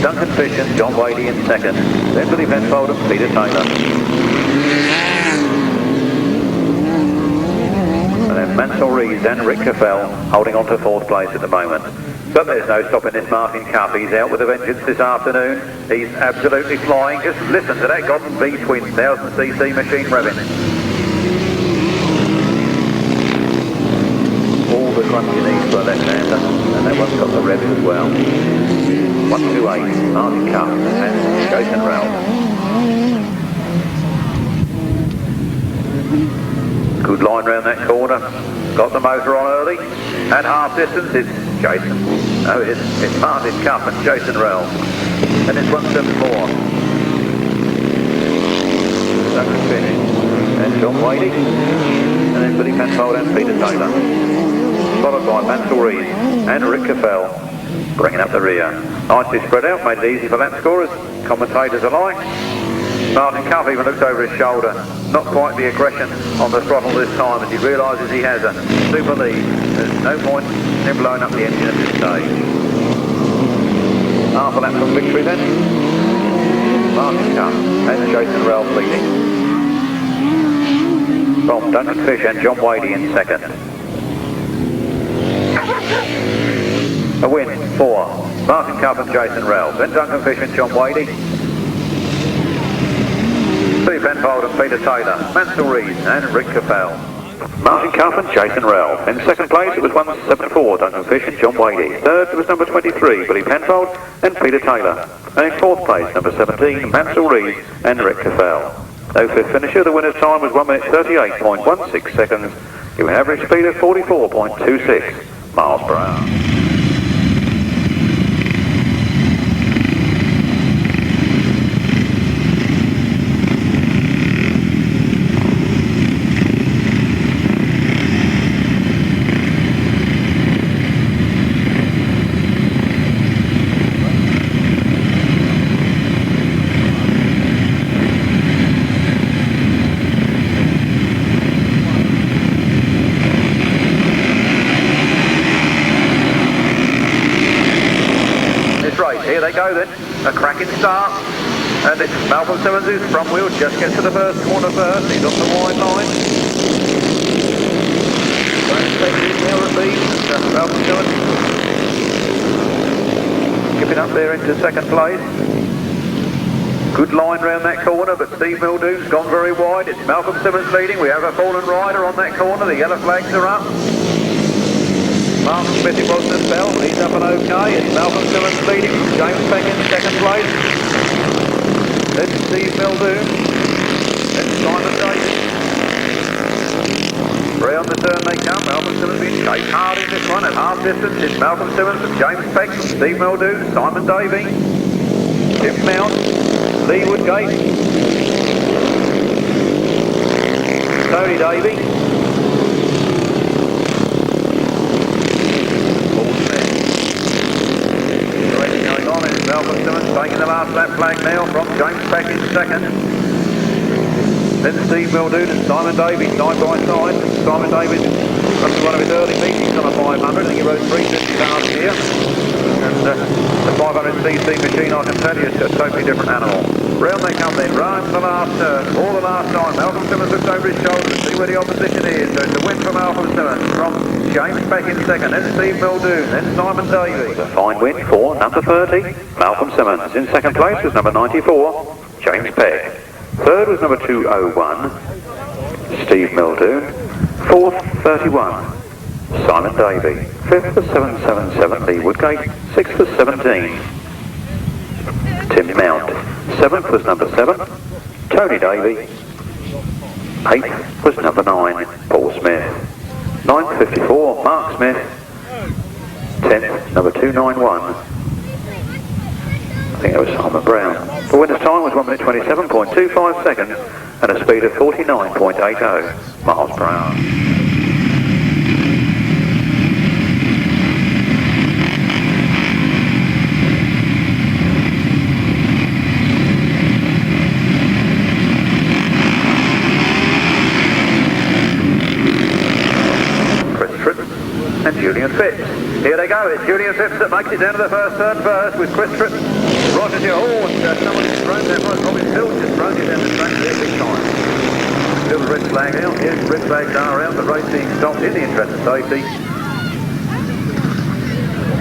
Duncan Fish and John Wadey in second. Then Billy Venfold and Peter Taylor. And then Mansell Rees and Rick Caffell holding on to fourth place at the moment. But there's no stopping this Martin Cup. He's out with a vengeance this afternoon. He's absolutely flying. Just listen to that Golden V twin 1000cc machine revving. All the crunch you need for a left-hander, and that one's got the revs as well. 128, Martin Cup and Jason Ralph. Good line round that corner. Got the motor on early. At half distance it's Jason. No, it's Martin Cup and Jason Ralph. And it's 174. Duncan Fish and John Woggy. And then Billy Penfold and Peter Taylor. Followed by Mansell Reed and Rick Caffell. Bringing up the rear. Nicely spread out, made it easy for lap scorers, commentators alike. Martin Cup even looks over his shoulder. Not quite the aggression on the throttle this time as he realises he has a super lead. There's no point in blowing up the engine at this stage. Half a lap from victory then. Martin Cup and Jason Ralph leading. From Duncan Fish and John Woggy in second. A win for Martin Cup and Jason Ralph. Then Duncan Fish and John Woggy. Steve Penfold and Peter Taylor, Mansell Reed and Rick Caffell. Martin Cup and Jason Ralph. In second place it was 174, Duncan Fish and John Woggy. Third it was number 23, Billy Penfold and Peter Taylor. And in fourth place, number 17, Mansell Reed and Rick Caffell. No fifth finisher, the winner's time was 1 minute 38.16 seconds, giving an average speed of 44.26 miles per hour. Here they go then, a cracking start, and it's Malcolm Simmons whose front wheel just gets to the first corner first. He's on the wide line. Don't take it now at lead, Malcolm Simmons skipping up there into second place. Good line round that corner, but Steve Mildoon's gone very wide. It's Malcolm Simmons leading. We have a fallen rider on that corner. The yellow flags are up. Mark Smith was the bell, he's up and okay. It's Malcolm Simmons leading from James Peck in second place. Then Steve Mildoon. Then Simon Davis. Round the turn they come. Malcolm Simmons being chased hard in this one at half distance. It's Malcolm Simmons from James Peck, from Steve Mildoon, Simon Davey, Jim Mount, Lee Woodgate, Tony Davey. Malcolm Simmons taking the last lap flag now from James Peck in second. Then Steve Mildoon and Simon Davies side by side. Simon Davies must be one of his early meetings on a 500. I think he rode 350 last year. And the 500cc machine, I can tell you, is a totally different animal. Round they come then, round the last turn, all the last time. Malcolm Simmons looks over his shoulder to see where the opposition is. So it's a win for Malcolm Simmons from James Peck in second, then Steve Mildoon, then Simon Davies. A fine win for number 30, Malcolm Simmons. In second place was number 94, James Peck. Third was number 201, Steve Mildoon. Fourth, 31, Simon Davey. Fifth was 777, Lee Woodgate. Sixth was 17, Tim Mount. Seventh was number 7, Tony Davey. Eighth was number 9, Paul Smith. 954, Mark Smith. 10th, number 291. I think that was Simon Brown. The winner's time was 1 minute 27.25 seconds and a speed of 49.80 miles per hour. Chris Tritton and Julian Phipps. Here they go, it's Julian Phipps that makes it down to the first turn first with Chris Tritton. Roger's here, oh, and someone's thrown that one, Robin Phil's just thrown it down the track there big time. Still the red flag out, yes, red flags are out, the race being stopped in the interest of safety.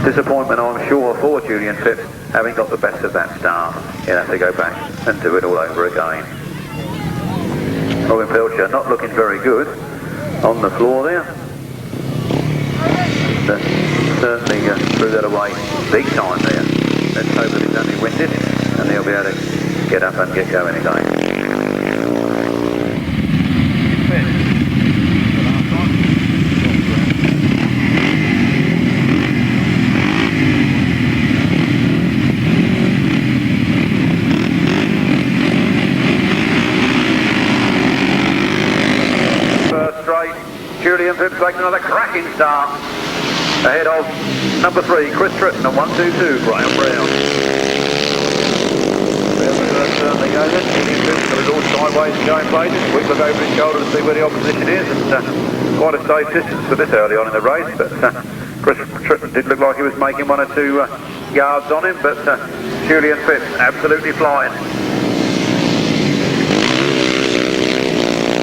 Disappointment, I'm sure, for Julian Phipps, having got the best of that start. He'll have to go back and do it all over again. Robin Pilcher not looking very good on the floor there. Certainly threw that away big time there. Let's hope that it's only winded and he'll be able to get up and get going again. Julian Phipps makes another cracking start ahead of number 3, Chris Tritton, and 1-2-2, Graham Brown. Certainly goes in. Julian Phipps got it all sideways and going places. We look over his shoulder to see where the opposition is. It's quite a safe distance for this early on in the race, but Chris Tritton did look like he was making 1 or 2 yards on him, but Julian Phipps absolutely flying.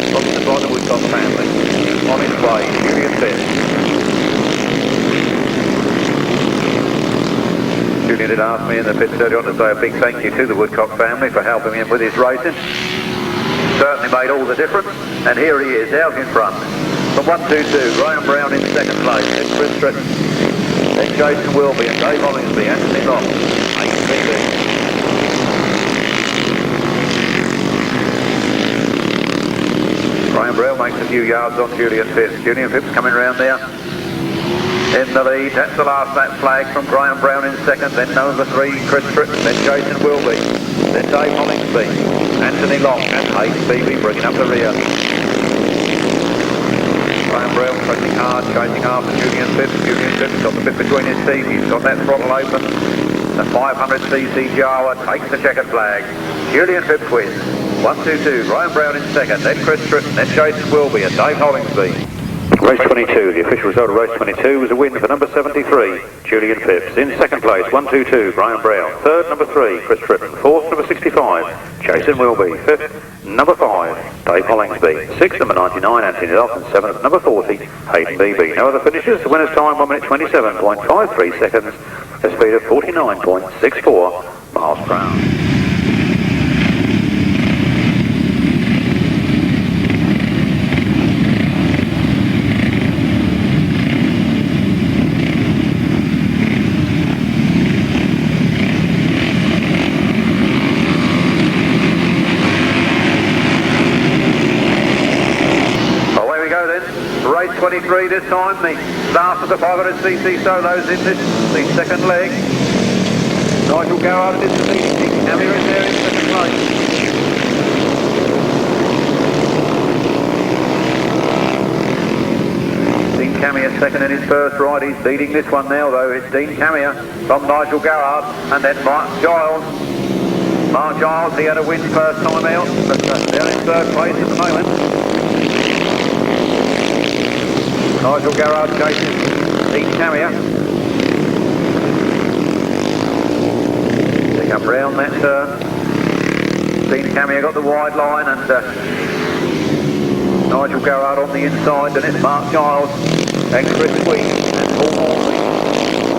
Sponsored by the Woodcock family. On his way, Julian Phipps. Julian did ask me in the pits earlier on to say a big thank you to the Woodcock family for helping him with his racing. Certainly made all the difference, and here he is, out in front. From 1-2-2, Graham Brown in second place, then Chris Tritton, then Jason Wilby and Dave Hollingsby, Anthony Ross, ATV. Graham Brown makes a few yards on Julian Phipps. Julian Phipps coming round there in the lead. That's the last lap flag from Graham Brown in second. Then number 3, Chris Tritton. Then Jason Wilby. Then Dave Hollingsby. Anthony Long and Hayden Beebe bringing up the rear. Graham Brown pushing hard, chasing after Julian Phipps. Julian Phipps got the bit between his teeth. He's got that throttle open. The 500cc Jawa takes the checkered flag. Julian Phipps wins. 1-2-2, Graham Brown in second, then Chris Tritton, then Jason Wilby and Dave Hollingsby. Race 22, the official result of race 22 was a win for number 73, Julian Phipps. In second place, 1-2-2, Graham Brown. Third, number 3, Chris Tritton. Fourth, number 65, Jason Wilby. Fifth, number 5, Dave Hollingsby. Sixth, number 99, Anthony Lock. And seventh, number 40, Hayden Beebe. No other finishes. The winner's time, 1 minute 27.53 seconds, a speed of 49.64 miles per hour. Race 23 this time, the last of the 500cc solos in this, the second leg. Nigel Garrard is the lead, Dean Camier is there in second place. Dean Camier second in his first ride, he's leading this one now though. It's Dean Camier from Nigel Garrard and then Mark Giles. Mark Giles, he had a win first time out, but they're in third place at the moment. Nigel Garrard chasing Dean Camier. They come round that turn. Dean Camier got the wide line and Nigel Garrard on the inside, and it's Mark Giles and Chris Sweet and Paul Morley.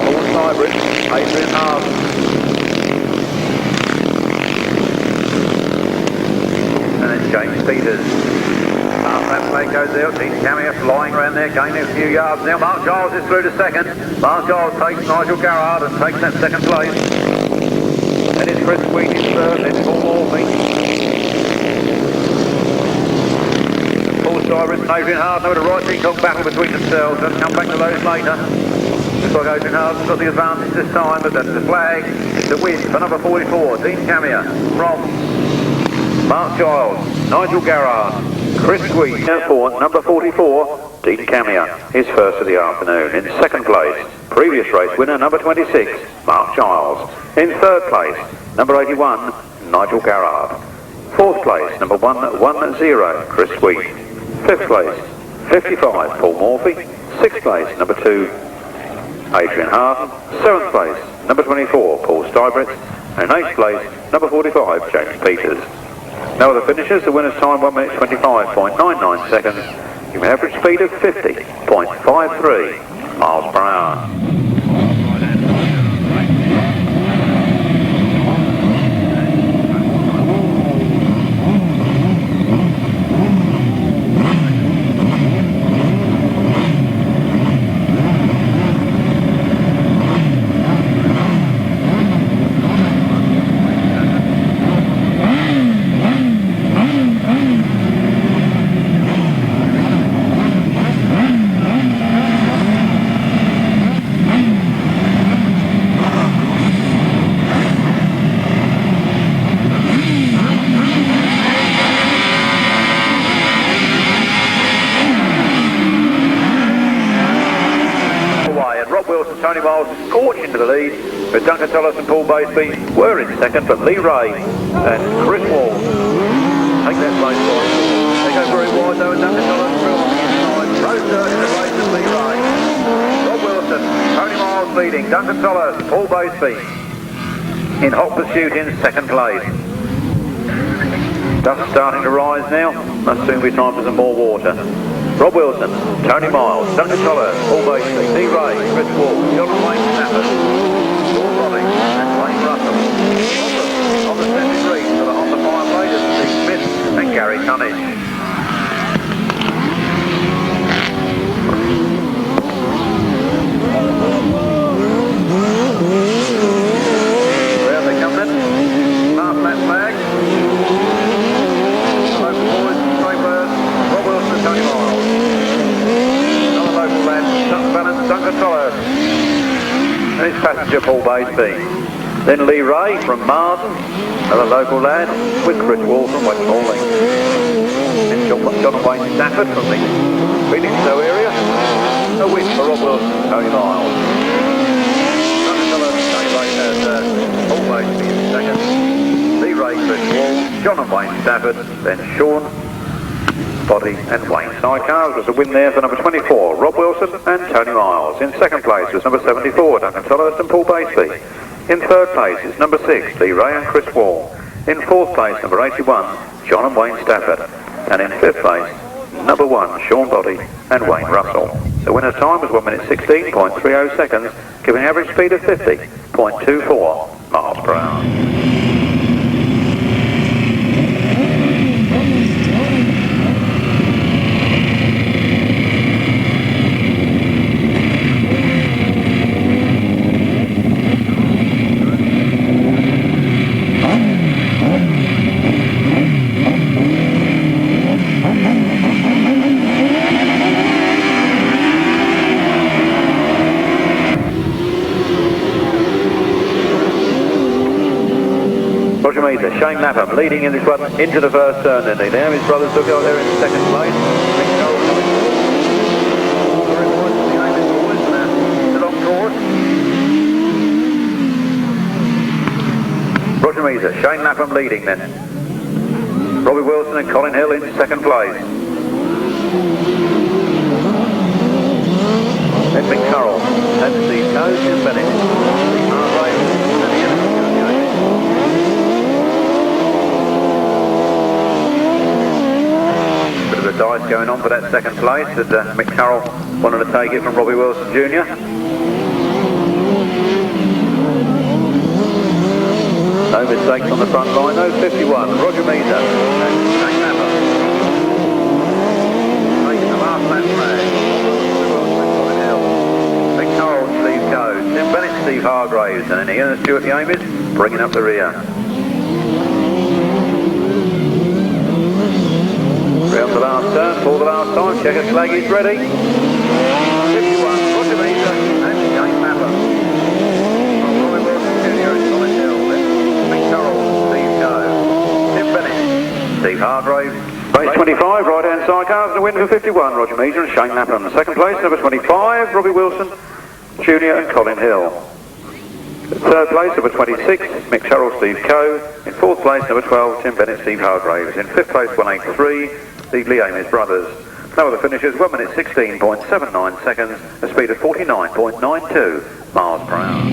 Paul Stybridge, Adrian Hart. And then James Peters. Half that flag goes out, Dean Camier flying around there, gaining a few yards now. Mark Giles is through to second. Mark Giles takes Nigel Garrard and takes that second place. Then it's Chris Sweet in third, then Paul Morley. Paul Stybridge and Adrian Hart know the right peacock battle between themselves. They'll come back to those later. Looks like Adrian Hart's got the advantage this time, but the flag is the win for number 44, Dean Camier from Mark Giles, Nigel Garrard, Chris Sweet. For number 44, Dean Camier, his first of the afternoon. In second place, previous race winner number 26, Mark Giles. In third place, number 81, Nigel Garrard. Fourth place, number 110, Chris Sweet. Fifth place, 55, Paul Morphy. Sixth place, number 2, Adrian Hart. Seventh place, number 24, Paul Stybridge. And eighth place, number 45, James Peters. No other finishes. The winner's time 1 minute 25.99 seconds. Give an average speed of 50.53 miles per hour. But Duncan Tollis and Paul Baseby were in second, but Lee Ray and Chris Wall take that place by 4. They go very wide though, and Duncan Tollis through on the inside. Road third in the race is Lee Ray. Rob Wilson, Tony Miles leading, Duncan Tollis, Paul Baseby in hot pursuit in second place. Dust starting to rise now, must soon be time for some more water. Rob Wilson, Tony Miles, Duncan Tollis, Paul Baseby, Lee Ray, Chris Wall, John Wayne Stafford, Paul Roddy and Wayne Russell. On the second street for the Honda 5 ladies, Steve Smith and Gary Cunnage. Round they come then, last lap flag. Local boys, straight first, Rob Wilson and Tony Miles. Another local lad, Sutton Balance, Duncan Tollis. And his passenger Paul Baseby. Then Lee Ray from Marden, another local lad, with Chris Wall from West Morley. Then John and Wayne Stafford from the Felixstowe area. A win for Rob Wilson, Tony Miles. Duncan Tollis, Tony Ray has Paul Baseby in second. Lee Ray, Chris Wall, John and Wayne Stafford, then Sean, Boddy and Wayne. Sidecars was a win there for number 24, Rob Wilson and Tony Miles. In second place was number 74, Duncan Tollis and Paul Baseby. In third place is number 6, Lee Ray and Chris Wall. In fourth place, number 81, John and Wayne Stafford. And in fifth place, number 1, Sean Boddy and Wayne Russell. The winner's time was 1 minute 16.30 seconds, giving an average speed of 50.24 miles per hour. Shane Lapham leading in this one into the first turn, and there his brothers took over there in second place. Roger Measer, Shane Lapham leading then. Robbie Wilson and Colin Hill in second place. Then Mick Carroll and Steve Coe in Bennett. The dice going on for that second place, and Mick Carroll wanted to take it from Robbie Wilson Jr. No mistakes on the front line, no 51, Roger Measer and Shane Lapham. Making the last lap flag. Mick Carroll, Steve Coe, Tim Bennett, Steve Hargraves, and then Ian and Stuart Yamis bringing up the rear. Round the last turn, for the last time, checker flag is ready. 51, Roger Measer and Shane Lapham. Robbie Wilson Jr. and Colin Hill, then Mick Carroll, Steve Coe, Tim Bennett, Steve Hargraves. Race 25, right-hand side cars, the win for 51, Roger Measer and Shane Lapham. Second place, number 25, Robbie Wilson Jr. and Colin Hill. Third place, number 26, Mick Carroll, Steve Coe. In fourth place, number 12, Tim Bennett, Steve Hargraves. In fifth place, 183, the Lee Amis brothers. Now the finishers, 1 minute 16.79 seconds, a speed of 49.92 miles per hour.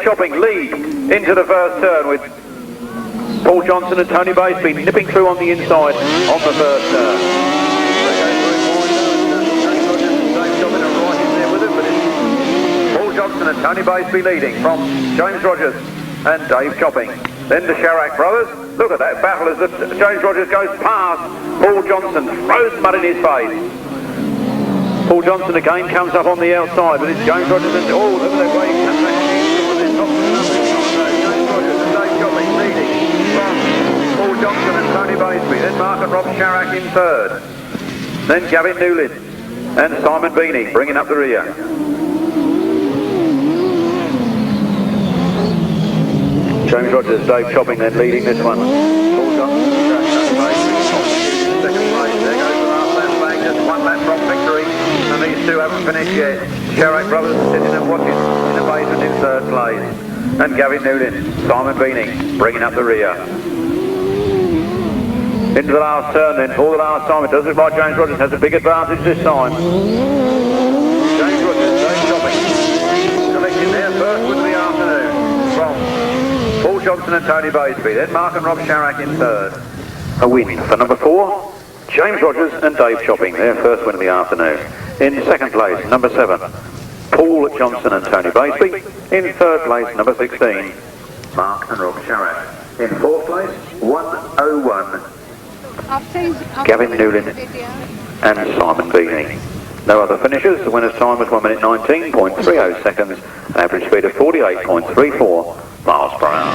Dave Chopping lead into the first turn with Paul Johnson and Tony Baseby nipping through on the inside on the first turn. Paul Johnson and Tony Baseby leading from James Rogers and Dave Chopping. Then the Sharrack brothers. Look at that battle as James Rogers goes past Paul Johnson, throws mud in his face. Paul Johnson again comes up on the outside, but it's James Rogers and oh, look at that way he comes back. James Rogers and Dave Chopping leading from Paul Johnson and Tony Baseby. Then Mark and Rob Sharrack in third. Then Gavin Newlin and Simon Beanie bringing up the rear. James Rogers, Dave Chopping then leading this one. Paul Johnson, second place. There goes the last lap flag, just one lap from victory. And these two haven't finished yet. Sharrack brothers sitting and watching in the basement in third place. And Gavin Newlin, Simon Beanie bringing up the rear. Into the last turn then, for the last time. It does look like James Rogers has a big advantage this time. James Rogers, Dave Chopping, collecting their first win of the afternoon from Paul Johnson and Tony Baseby. Then Mark and Rob Sharrack in third. A win for number 4, James Rogers and Dave Chopping, their first win of the afternoon. In second place, number 7, Paul Johnson and Tony Baseby. In third place, number 16, Mark and Rob Sharrack. In fourth place, 101, Gavin Newlin and Simon Beanie. No other finishers. The winner's time was 1 minute 19.30 seconds, an average speed of 48.34 miles per hour.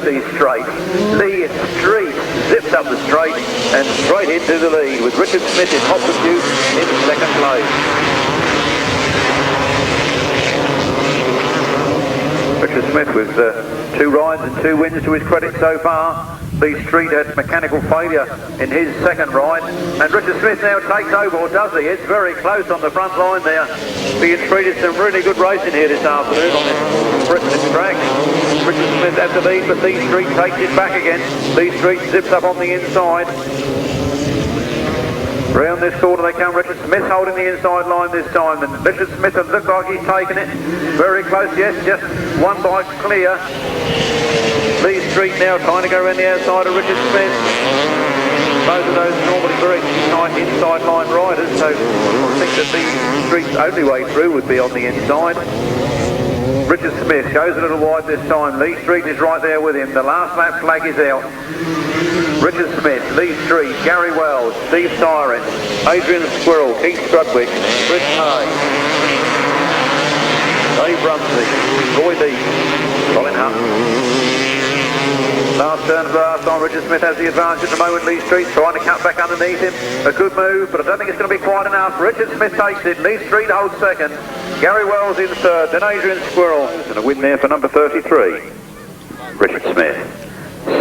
Lee straight. Lee Street zips up the straight and straight into the lead with Richard Smith in hot pursuit in second place. Richard Smith with 2 rides and 2 wins to his credit so far. Lee Street had mechanical failure in his second ride, and Richard Smith now takes over, or does he? It's very close on the front line there. Being treated some really good racing here this afternoon on this Frittenden track. Richard Smith has the lead, but Lee Street takes it back again. Lee Street zips up on the inside. Round this corner they come. Richard Smith holding the inside line this time, and Richard Smith looks like he's taken it very close. Yes, just 1 bike clear. Lee Street now trying to go around the outside of Richard Smith. Both of those normally very tight inside line riders, so I think that Lee Street's only way through would be on the inside. Richard Smith goes a little wide this time. Lee Street is right there with him. The last lap flag is out. Richard Smith, Lee Street, Gary Wells, Steve Syrett, Adrian Squirrel, Keith Strudwick, Chris Tritton, Dave Rumsey, Roy Lee, Colin Hunt. Last turn of the last time, Richard Smith has the advantage at the moment. Lee Street trying to cut back underneath him. A good move, but I don't think it's going to be quite enough. Richard Smith takes it. Lee Street holds second. Gary Wells in third. Then Adrian Squirrel. And a win there for number 33, Richard Smith.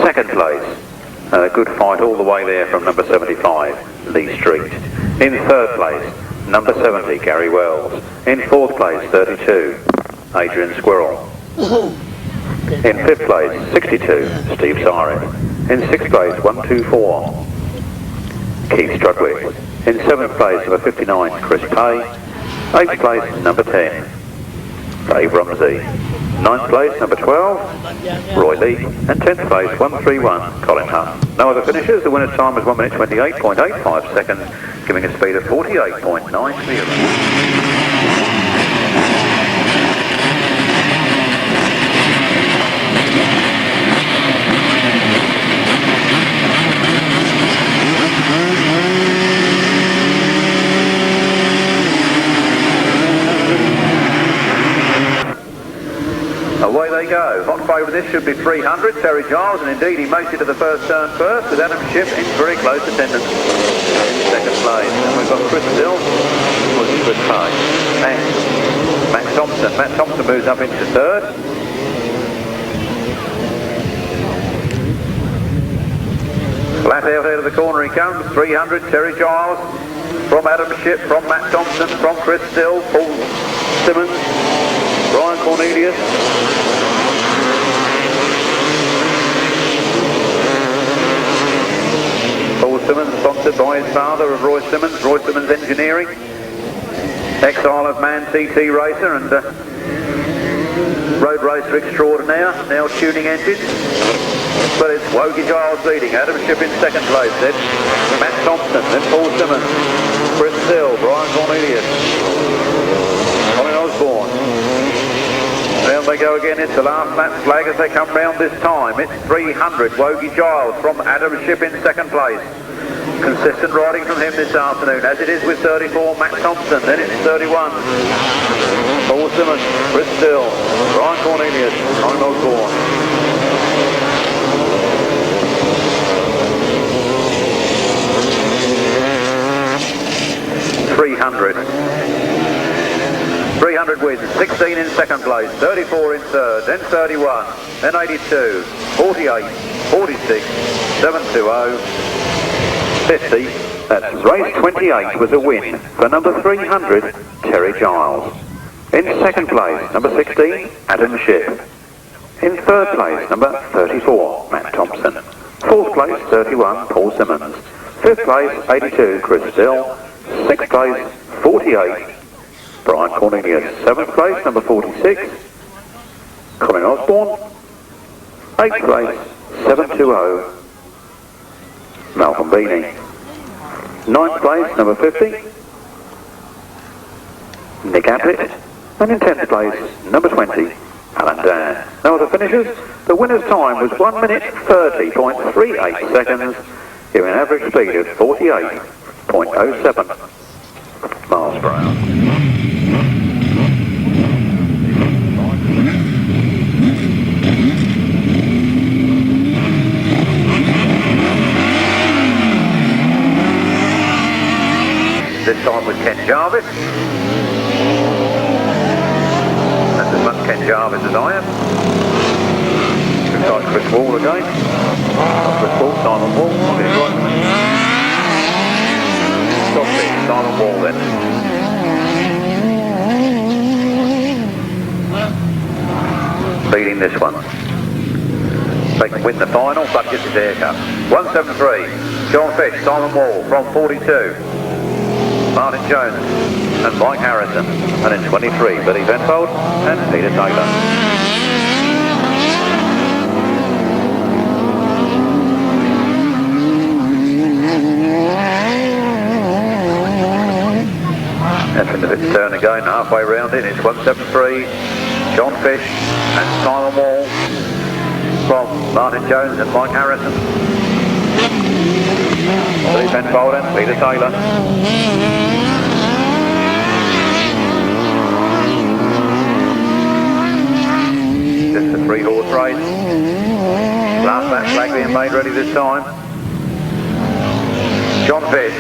Second place. A good fight all the way there from number 75, Lee Street. In third place, number 70, Gary Wells. In fourth place, 32, Adrian Squirrel. In fifth place, 62, Steve Syrett. In sixth place, 124, Keith Strudwick. In seventh place, number 59, Chris Tritton. Eighth place, number 10, Dave Rumsey. Ninth place, number 12, Roy Lee. And 10th place, 131, Colin Hunt. No other finishers. The winner's time was 1 minute 28.85 seconds, giving a speed of 48.90. Away they go. Hot favourite this should be 300, Terry Giles, and indeed he makes it to the first turn first with Adam Shipp in very close attendance in second place. And we've got Chris Still, Chris Pay, and Matt Thompson. Matt Thompson moves up into third. out of the corner he comes. 300, Terry Giles. From Adam Shipp, from Matt Thompson, from Chris Still, Paul Simmons, Brian Cornelius. Paul Simmons, sponsored by his father of Roy Simmons Engineering. Ex-Isle of Man TT racer and road racer extraordinaire, now tuning engines. But it's Woggy Giles leading, Adam Shipp in second place, then Matt Thompson, then Paul Simmons, Chris Still, Brian Cornelius, Colin Osborne. Down they go again, it's the last lap flag as they come round this time. It's 300, Woggy Giles from Adam Shipp in second place. Consistent riding from him this afternoon, as it is with 34, Matt Thompson, then it's 31. Paul Simmons, Chris Still, Brian Cornelius, Colin Osborne. 300 wins, 16 in second place, 34 in third, then 31, then 82, 48, 46, 720, 50. That's race 28 was a win for number 300, Terry Giles. In second place, number 16, Adam Shipp. In third place, number 34, Matt Thompson. Fourth place, 31, Paul Simmons. Fifth place, 82, Chris Still. Sixth place, 48, Brian Cornelius. Seventh place, number 46, Colin Osborne. Eighth place, 720, Malcolm Beanie. Ninth place, number 50, Nick Ablett. And in 10th place, number 20, Alan Dan. No other finishers. The winner's time was 1 minute 30.38 seconds, giving an average speed of 48.07 miles per hour. This time with Ken Jarvis. That's as much Ken Jarvis as I am. Looks like Chris Wall again. Chris Wall, Simon Wall. Simon Wall then. Leading this one. They can win the final, but gets his haircut. 173, John Fish, Simon Wall from 42. Martin Jones and Mike Harrison. And in 23, Billy Penfold and Peter Taylor. That's in the fifth turn again, halfway round it. It's 173, John Fish and Simon Wall from Martin Jones and Mike Harrison. Billy Penfold and Peter Taylor. Just a three-horse race. Last lap flag being made ready this time. John Fish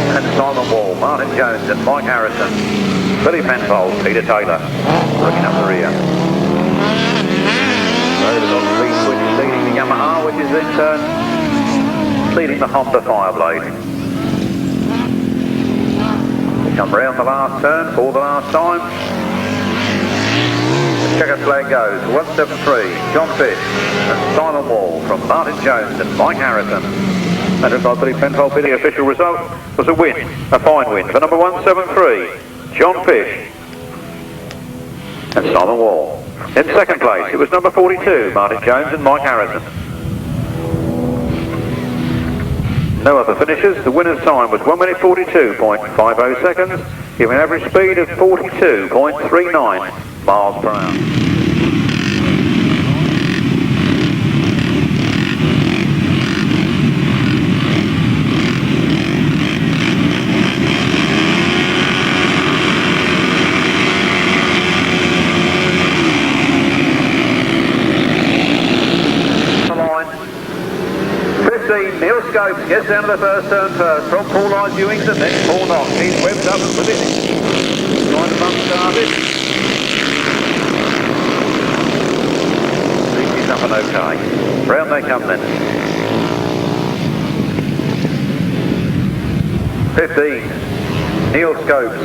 and Simon Wall, Martin Jones and Mike Harrison, Billy Penfold, Peter Taylor, bringing up the rear. Over on Speed Switch leading the Yamaha, which is in turn leading the Honda Fireblade. We come round the last turn for the last time. The checkered flag goes 173, John Fish and Simon Wall from Martin Jones and Mike Harrison. And just like Billy Penfold, the official result was a win, a fine win for number 173, John Fish and Simon Wall. In second place, it was number 42, Martin Jones and Mike Harrison. No other finishers. The winner's time was 1 minute 42.50 seconds, giving an average speed of 42.39 miles per hour. Neil Scopes gets down to the first turn first from Paul Ewington, then Paul Knox. He's webbed up and position. Trying to bump started. He's up and okay. Round they come then. 15, Neil Scopes,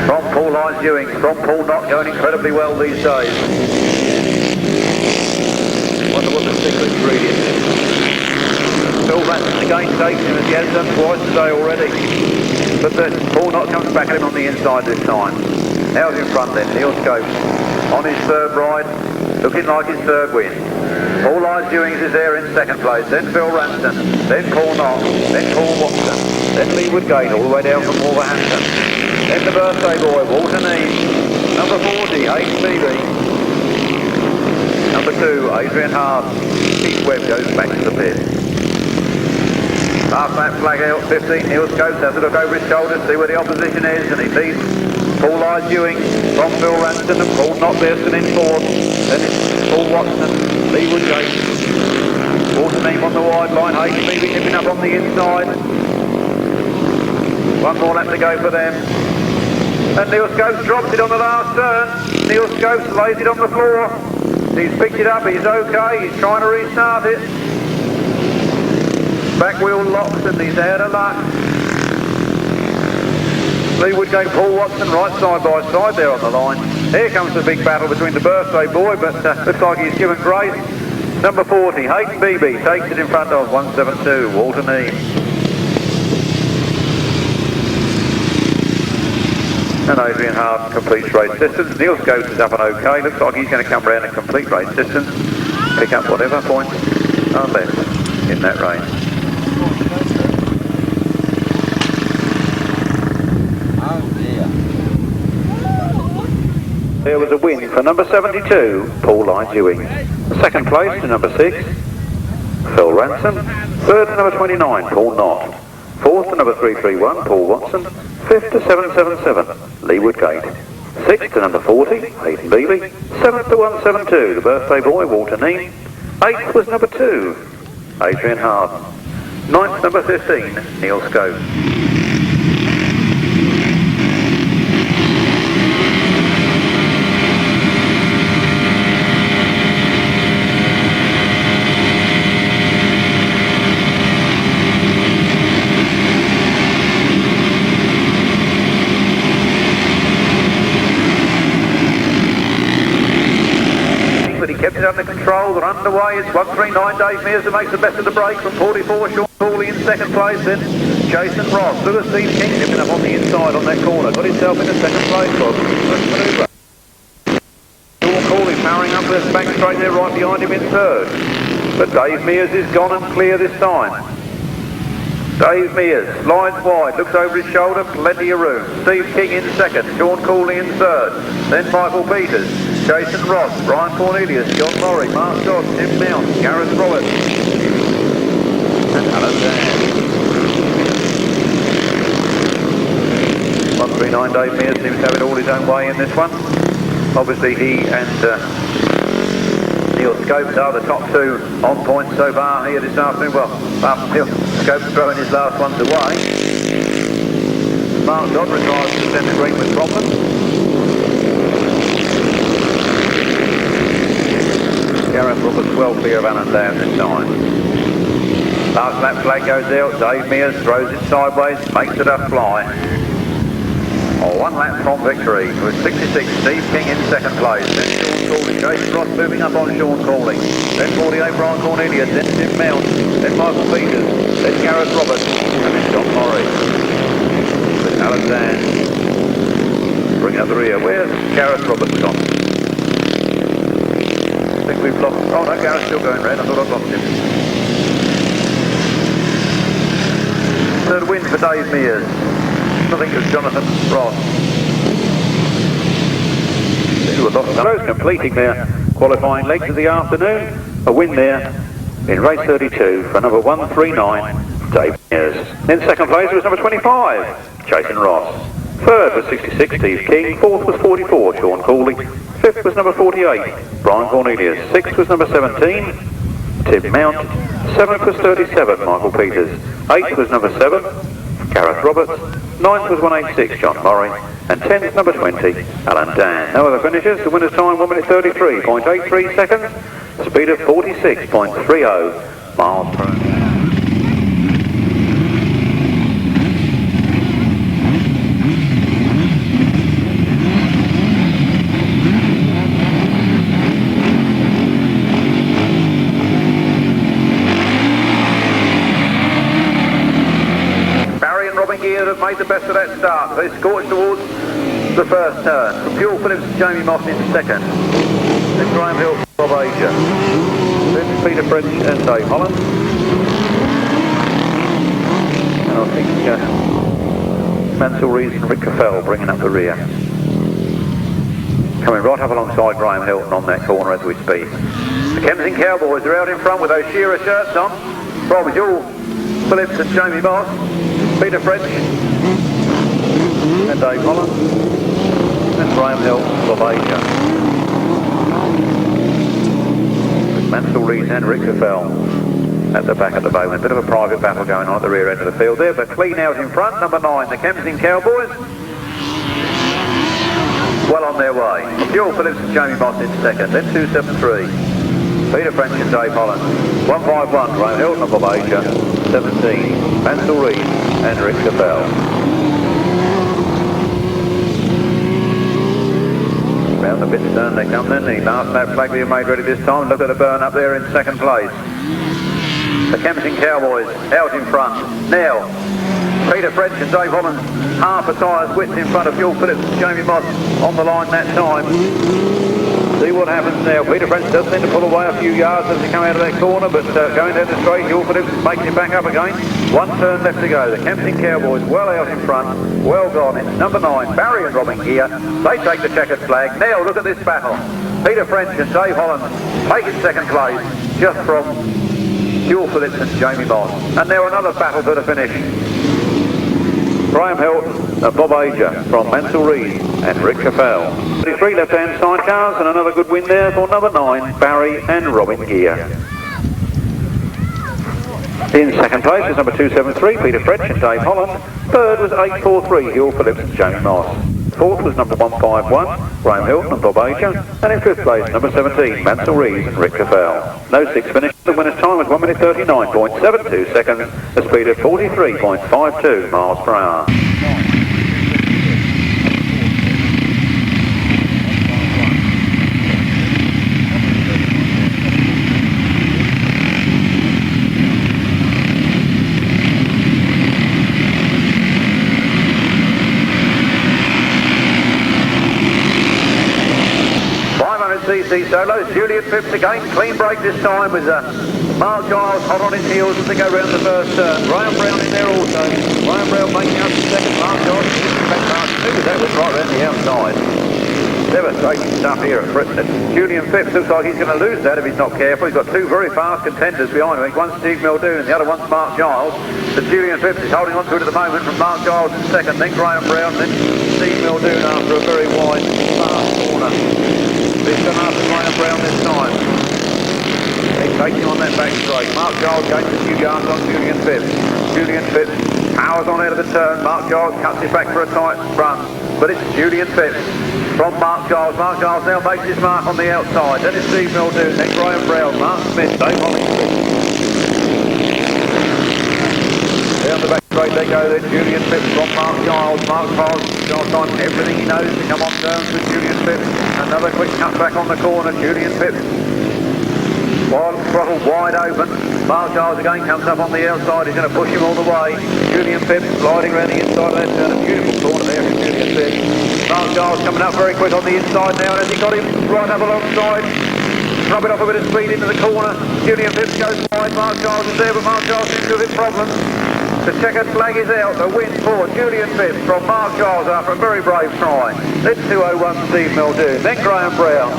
from Paul Lyons Ewing, from Paul Knott, going incredibly well these days. Wonder what the secret ingredient is. Phil Ranson again takes him as he has done twice today already. But Paul Knott comes back at him on the inside this time. How's in front then, Neil Scopes, on his third ride, looking like his third win. Paul Lyons Ewings is there in second place, then Phil Ranson, then Paul Knott, then Paul Watson, then Lee Woodgate all the way down from Wolverhampton. Then the birthday boy, Walter Neame, number 40, Hayden Beebe. Number 2, Adrian Hart. Keith Webb goes back to the pit. Half lap flag out, 15, Neil Scopes has a look over his shoulder to see where the opposition is, and he sees Paul Lyons Ewing from Phil Ranson and Paul Knott there in fourth. Then it's Paul Watson, Lee Woodgate, Walter Neame on the wide line, Hayden Beebe nipping up on the inside. One more lap to go for them. And Neil Scopes drops it on the last turn. Neil Scopes lays it on the floor. He's picked it up, he's okay, he's trying to restart it. Back wheel locks and he's out of luck. Lee Woodgate, Paul Watson, right side by side there on the line. Here comes the big battle between the birthday boy, but looks like he's given grace. Number 40, Hayden Beebe, takes it in front of 172, Walter Neame. And Adrian Hart completes race distance. Neil Scopes is up and okay. Looks like he's going to come round and complete race distance. Pick up whatever points are left in that race. There was a win for number 72, Paul Lyons Ewing. Second place to number 6, Phil Ranson. Third to number 29, Paul Knott. Fourth to number 331, Paul Watson. Fifth to 777, Lee Woodgate. Sixth to number 40, Hayden Beebe. Seventh to 172, the birthday boy, Walter Neame. Eighth was number 2, Adrian Hart. Ninth, number 15, Neil Scopes. Kept it under control, they're underway, it's 139 Dave Mears who makes the best of the break from 44, Sean Cooley in second place, then Jason Ross. Look at Steve King nipping up on the inside on that corner, got himself into second place, first manoeuvre. Sean Cooley powering up this back straight there right behind him in third. But Dave Mears is gone and clear this time. Dave Mears, lines wide, looks over his shoulder, plenty of room. Steve King in second, Sean Cooley in third, then Michael Peters, Jason Ross, Brian Cornelius, John Murray, Mark Giles, Tim Mount, Gareth Roberts, and Alan Dan. 139 Dave Mears seems to have it all his own way in this one. Obviously he and Neil Scopes are the top two on points so far here this afternoon. Well, after Neil Scopes throwing his last ones away. Mark Dodd retires to the centre green with problems. Gareth Roberts well clear of Alan down this time. Last lap flag goes out, Dave Mears throws it sideways, makes it a fly. Oh, one lap from victory with 66, Steve King in second place, then Sean Cooley, Jason Ross moving up on Sean Cooley, then 48 Brian Cornelius, then Tim Mount, then Michael Peters, then Gareth Roberts, and then John Murray. With Alan Dan bringing up the rear. Where's Gareth Roberts gone? I think we've lost. Oh no, Gareth's still going red. I thought I'd lost him. Third win for Dave Mears. I think it was Jonathan Ross. Those completing their qualifying legs of the afternoon. A win there in race 32 for number 139, Dave Mears. In second place was number 25, Jason Ross. Third was 66, Steve King. Fourth was 44, Sean Cooley. Fifth was number 48, Brian Cornelius. Sixth was number 17, Tim Mount. Seventh was 37, Michael Peters. Eighth was number 7, Gareth Roberts. Ninth was 186, John Murray. And 10th, number 20, Alan Dan. No other finishes. The winner's time, 1 minute 33.83 seconds. speed of 46.30 miles per hour. Have made the best of that start. They scorched towards the first turn. From Fuel Phillips and Jamie Moss in second. Then Graham Hill, Bob Asia. Then Peter French and Dave Holland. And I think Mansell Rees and Rick Caffell bringing up the rear. Coming right up alongside Graham Hilton on that corner as we speak. The Kempston Cowboys are out in front with those Shearer shirts on. From Fuel Phillips and Jamie Moss. Peter French and Dave Holland and Graham Hill, Slovakia. With Mansell Rees and Rick Caffell at the back of the moment. A bit of a private battle going on at the rear end of the field there, but clean out in front, number 9, the Kempston Cowboys. Well on their way. Fuel Phillips and Jamie Moss in second, then 273. Peter French and Dave Holland. 151, Graham Hilton of Slovakia. 17, Mansell Rees and Rick Caffell. Round the pit turn they come then. The last lap flag being made ready this time. Look at the burn up there in second place. The Kempston Cowboys out in front. Now, Peter French and Dave Holland half a tyre's width in front of Fuel Phillips and Jamie Moss on the line that time. See what happens now. Peter French does seem to pull away a few yards as they come out of that corner, but going down the straight, Fuel Phillips makes it back up again. One turn left to go. The Kempston Cowboys well out in front. Well gone. It's number 9, Barry and Robin here. They take the checkered flag. Now look at this battle. Peter French and Dave Holland taking second place just from Fuel Phillips and Jamie Moss. And now another battle to the finish. Graham Hilton and Bob Asia from Mansell Rees and Rick Caffell. 33 left-hand side cars and another good win there for number 9, Barry and Robin Gear. In second place was number 273, Peter French and Dave Holland. Third was 843, Fuel Phillips and Jamie Moss. Fourth was number 151, Graham Hilton and Bob Asia. And in fifth place, number 17, Mansell Rees and Rick Caffell. No 6 finish. The winner's time was 1 minute 39.72 seconds, a speed of 43.52 miles per hour. CC solos, Julian Phipps again, clean break this time with Mark Giles hot on his heels as they go round the first turn. Graham Brown in there also. Graham Brown making out the second. Mark Giles in back past two. That was right around the outside. Devastating stuff here at Frittenden. Julian Phipps looks like he's going to lose that if he's not careful. He's got two very fast contenders behind him. One's Steve Muldoon and the other one's Mark Giles. But Julian Phipps is holding on to it at the moment from Mark Giles in second, then Graham Brown, then Steve Muldoon after a very wide fast corner. He's gone after Graham Brown this time. He's taking on that back straight. Mark Giles gains a few yards on Julian Phipps. Julian Phipps powers on out of the turn. Mark Giles cuts it back for a tight run. But it's Julian Phipps from Mark Giles. Mark Giles now makes his mark on the outside. Then it's Steve Muldoon, then Graham Brown, Mark Smith, Dave Rumsey. Down the back straight they go then, Julian Phipps from Mark Giles. Mark Giles on everything he knows to come on terms with Julian Phipps. Another quick cut back on the corner, Julian Phipps. One throttle wide open. Mark Giles again comes up on the outside. He's going to push him all the way. Julian Phipps sliding around the inside of that turn. A beautiful corner there from Julian Phipps. Mark Giles coming up very quick on the inside now. And as he got him right up alongside, rubbing off a bit of speed into the corner. Julian Phipps goes wide. Mark Giles is there, but Mark Giles seems to have problems. The checkered flag is out. The win for Julian Phipps from Mark Giles after a very brave try. Then 201 Steve Muldoon. Then Graham Brown.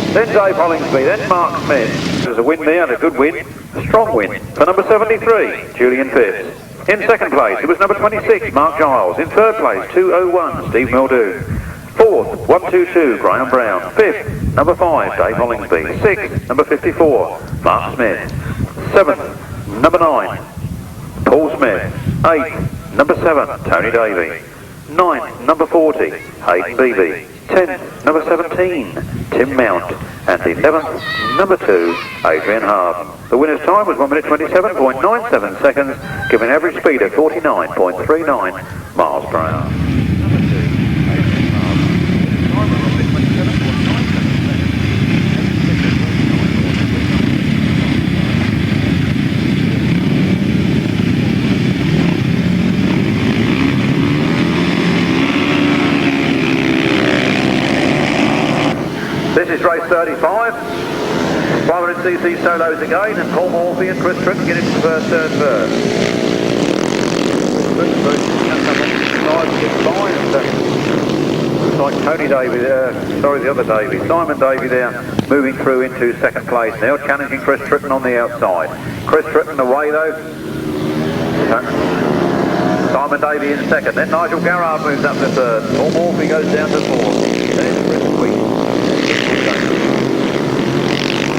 Then Dave Hollingsby. Then Mark Smith. There's a win there and a good win. A strong win for number 73, Julian Phipps. In second place, it was number 26, Mark Giles. In third place, 201, Steve Muldoon. Fourth, 122, Graham Brown. Fifth, number 5, Dave Hollingsby. Sixth, number 54, Mark Smith. Seventh, number 9, Paul Smith. Eighth, number 7, Tony Davey. Ninth, number 40, Hayden Beebe. 10th, number 17, Tim Mount. And 11th, number 2, Adrian Harden. The winner's time was 1 minute 27.97 seconds, giving an average speed of 49.39 miles per hour. This is race 35, 500cc solos again, and Paul Morphy and Chris Tritton get into the first turn first. Looks like Tony Davey there, the other Davey, Simon Davey there, moving through into second place now, challenging Chris Tritton on the outside. Chris Tritton away though. Simon Davey in second, then Nigel Garrard moves up to third, Paul Morphy goes down to fourth.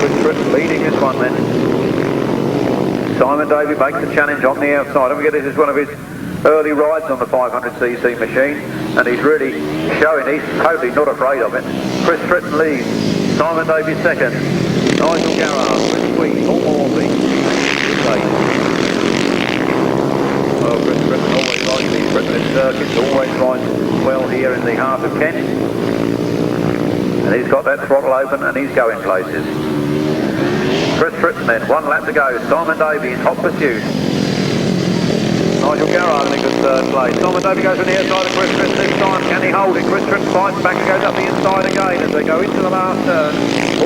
Chris Tritton leading this one then. Simon Davey makes the challenge on the outside. Don't forget this is one of his early rides on the 500cc machine, and he's really showing he's totally not afraid of it. Chris Tritton leads, Simon Davey second, Nigel Garrard, Chris Sweet, Paul Morphy. Well, Chris Tritton always likes these Frittenden circuits, always rides well here in the heart of Kent. And he's got that throttle open and he's going places. Chris Tritton then, 1 lap to go. Simon Davey in hot pursuit. Nigel Garrard in a good third place. Simon Davey goes on the outside of Chris Tritton this time. Can he hold it? Chris Tritton fights back and goes up the inside again as they go into the last turn.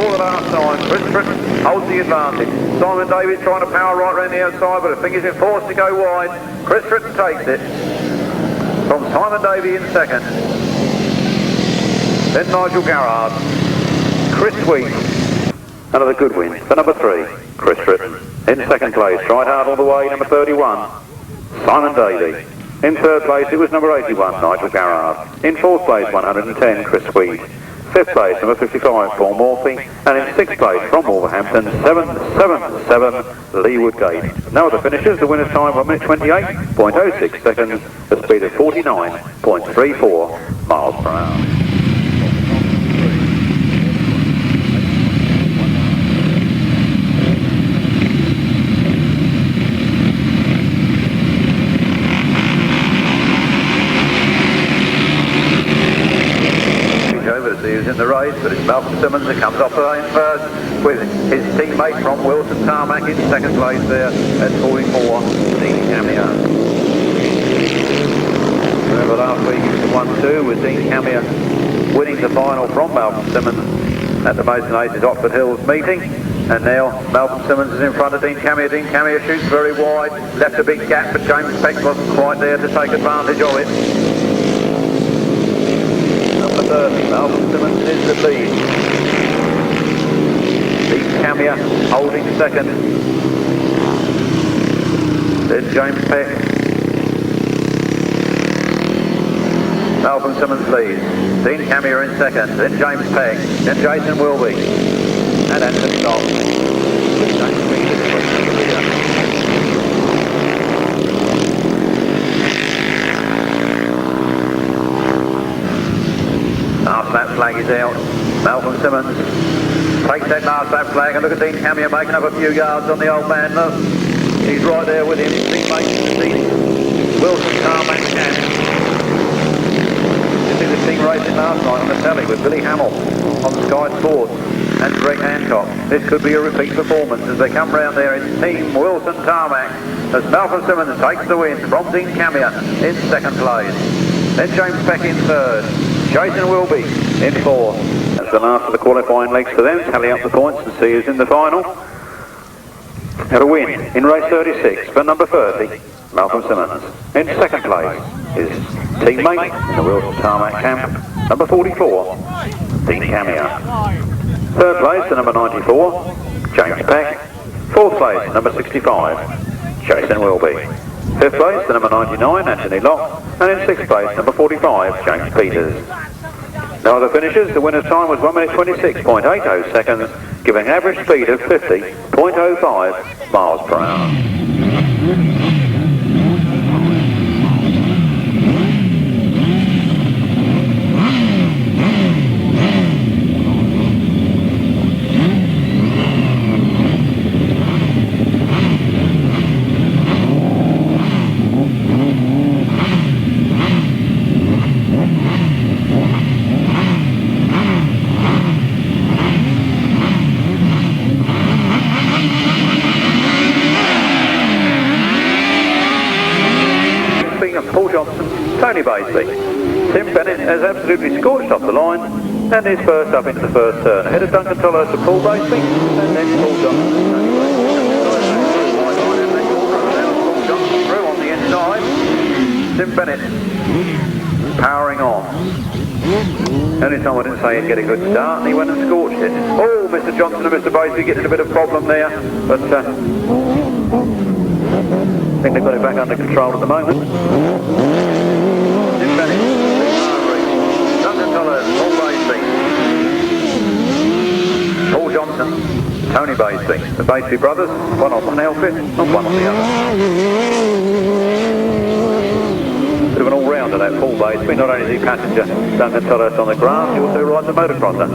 All the last time. Chris Tritton holds the advantage. Simon Davey's trying to power right around the outside, but I think he's been forced to go wide. Chris Tritton takes it. From Simon Davey in second. Then Nigel Garrard, Chris Sweet, another good win for number 3, Chris Tritton. In second place, tried hard all the way, number 31, Simon Davey. In third place, it was number 81, Nigel Garrard. In fourth place, 110, Chris Sweet. Fifth place, number 55, Paul Morphy. And in sixth place, from Wolverhampton, 777, Lee Woodgate. No other finishers, the winner's time 1 minute 28.06 seconds, a speed of 49.34 miles per hour. Who's in the race, but it's Malcolm Simmons that comes off the lane first with his teammate from Wilson Tarmac in second place there at 44, Dean Camier. Remember last week it was 1-2 with Dean Camier winning the final from Malcolm Simmons at the Mason Aces Oxford Hills meeting, and now Malcolm Simmons is in front of Dean Camier. Dean Camier shoots very wide, left a big gap, but James Peck wasn't quite there to take advantage of it. Malcolm Simmons is the lead. Dean Camier holding second. Then James Peck. Malcolm Simmons leads. Dean Camier in second. Then James Peck. Then Jason Wilby. And Anthony Dock. Last lap flag is out. Malcolm Simmons takes that last lap flag, and look at Dean Camier making up a few yards on the old man. Look, he's right there with him. His teammate Steve Wilson Tarmac and this is the team racing last night on the telly with Billy Hamill on Sky Sports and Greg Hancock. This could be a repeat performance as they come round there. It's Team Wilson Tarmac as Malcolm Simmons takes the win from Dean Camier in second place. Then James Peck in third. Jason Wilby in fourth. That's the last of the qualifying legs for them. Tally up the points and see who's in the final. Had a win in race 36 for number 30, Malcolm Simmons. In second place is teammate in the Wilson Tarmac camp, number 44, Dean Camier. Third place, the number 94, James Peck. Fourth place, number 65, Jason Wilby. Fifth place, the number 99, Anthony Locke. And in sixth place, number 45, James Peters. No other finishers, the winner's time was 1 minute 26.80 seconds, giving an average speed of 50.05 miles per hour. Baseby. Tim Bennett has absolutely scorched off the line and is first up into the first turn. Ahead of Duncan Tolhurst and Paul Baseby, and then Paul Johnson. Through on the inside. Tim Bennett powering on. Only time I didn't say he'd get a good start, and he went and scorched it. Oh, Mr. Johnson and Mr. Baseby getting a bit of problem there, but I think they've got it back under control at the moment. Tim Bennett, Duncan Tolhurst, Paul Baseby, Paul Johnson, Tony Baseby, the Baseby brothers, one on one outfit and one on the other. Bit of an all-rounder, that Paul Baseby. Not only is he passenger Duncan Tolhurst on the grass, he also rides a motocrosser.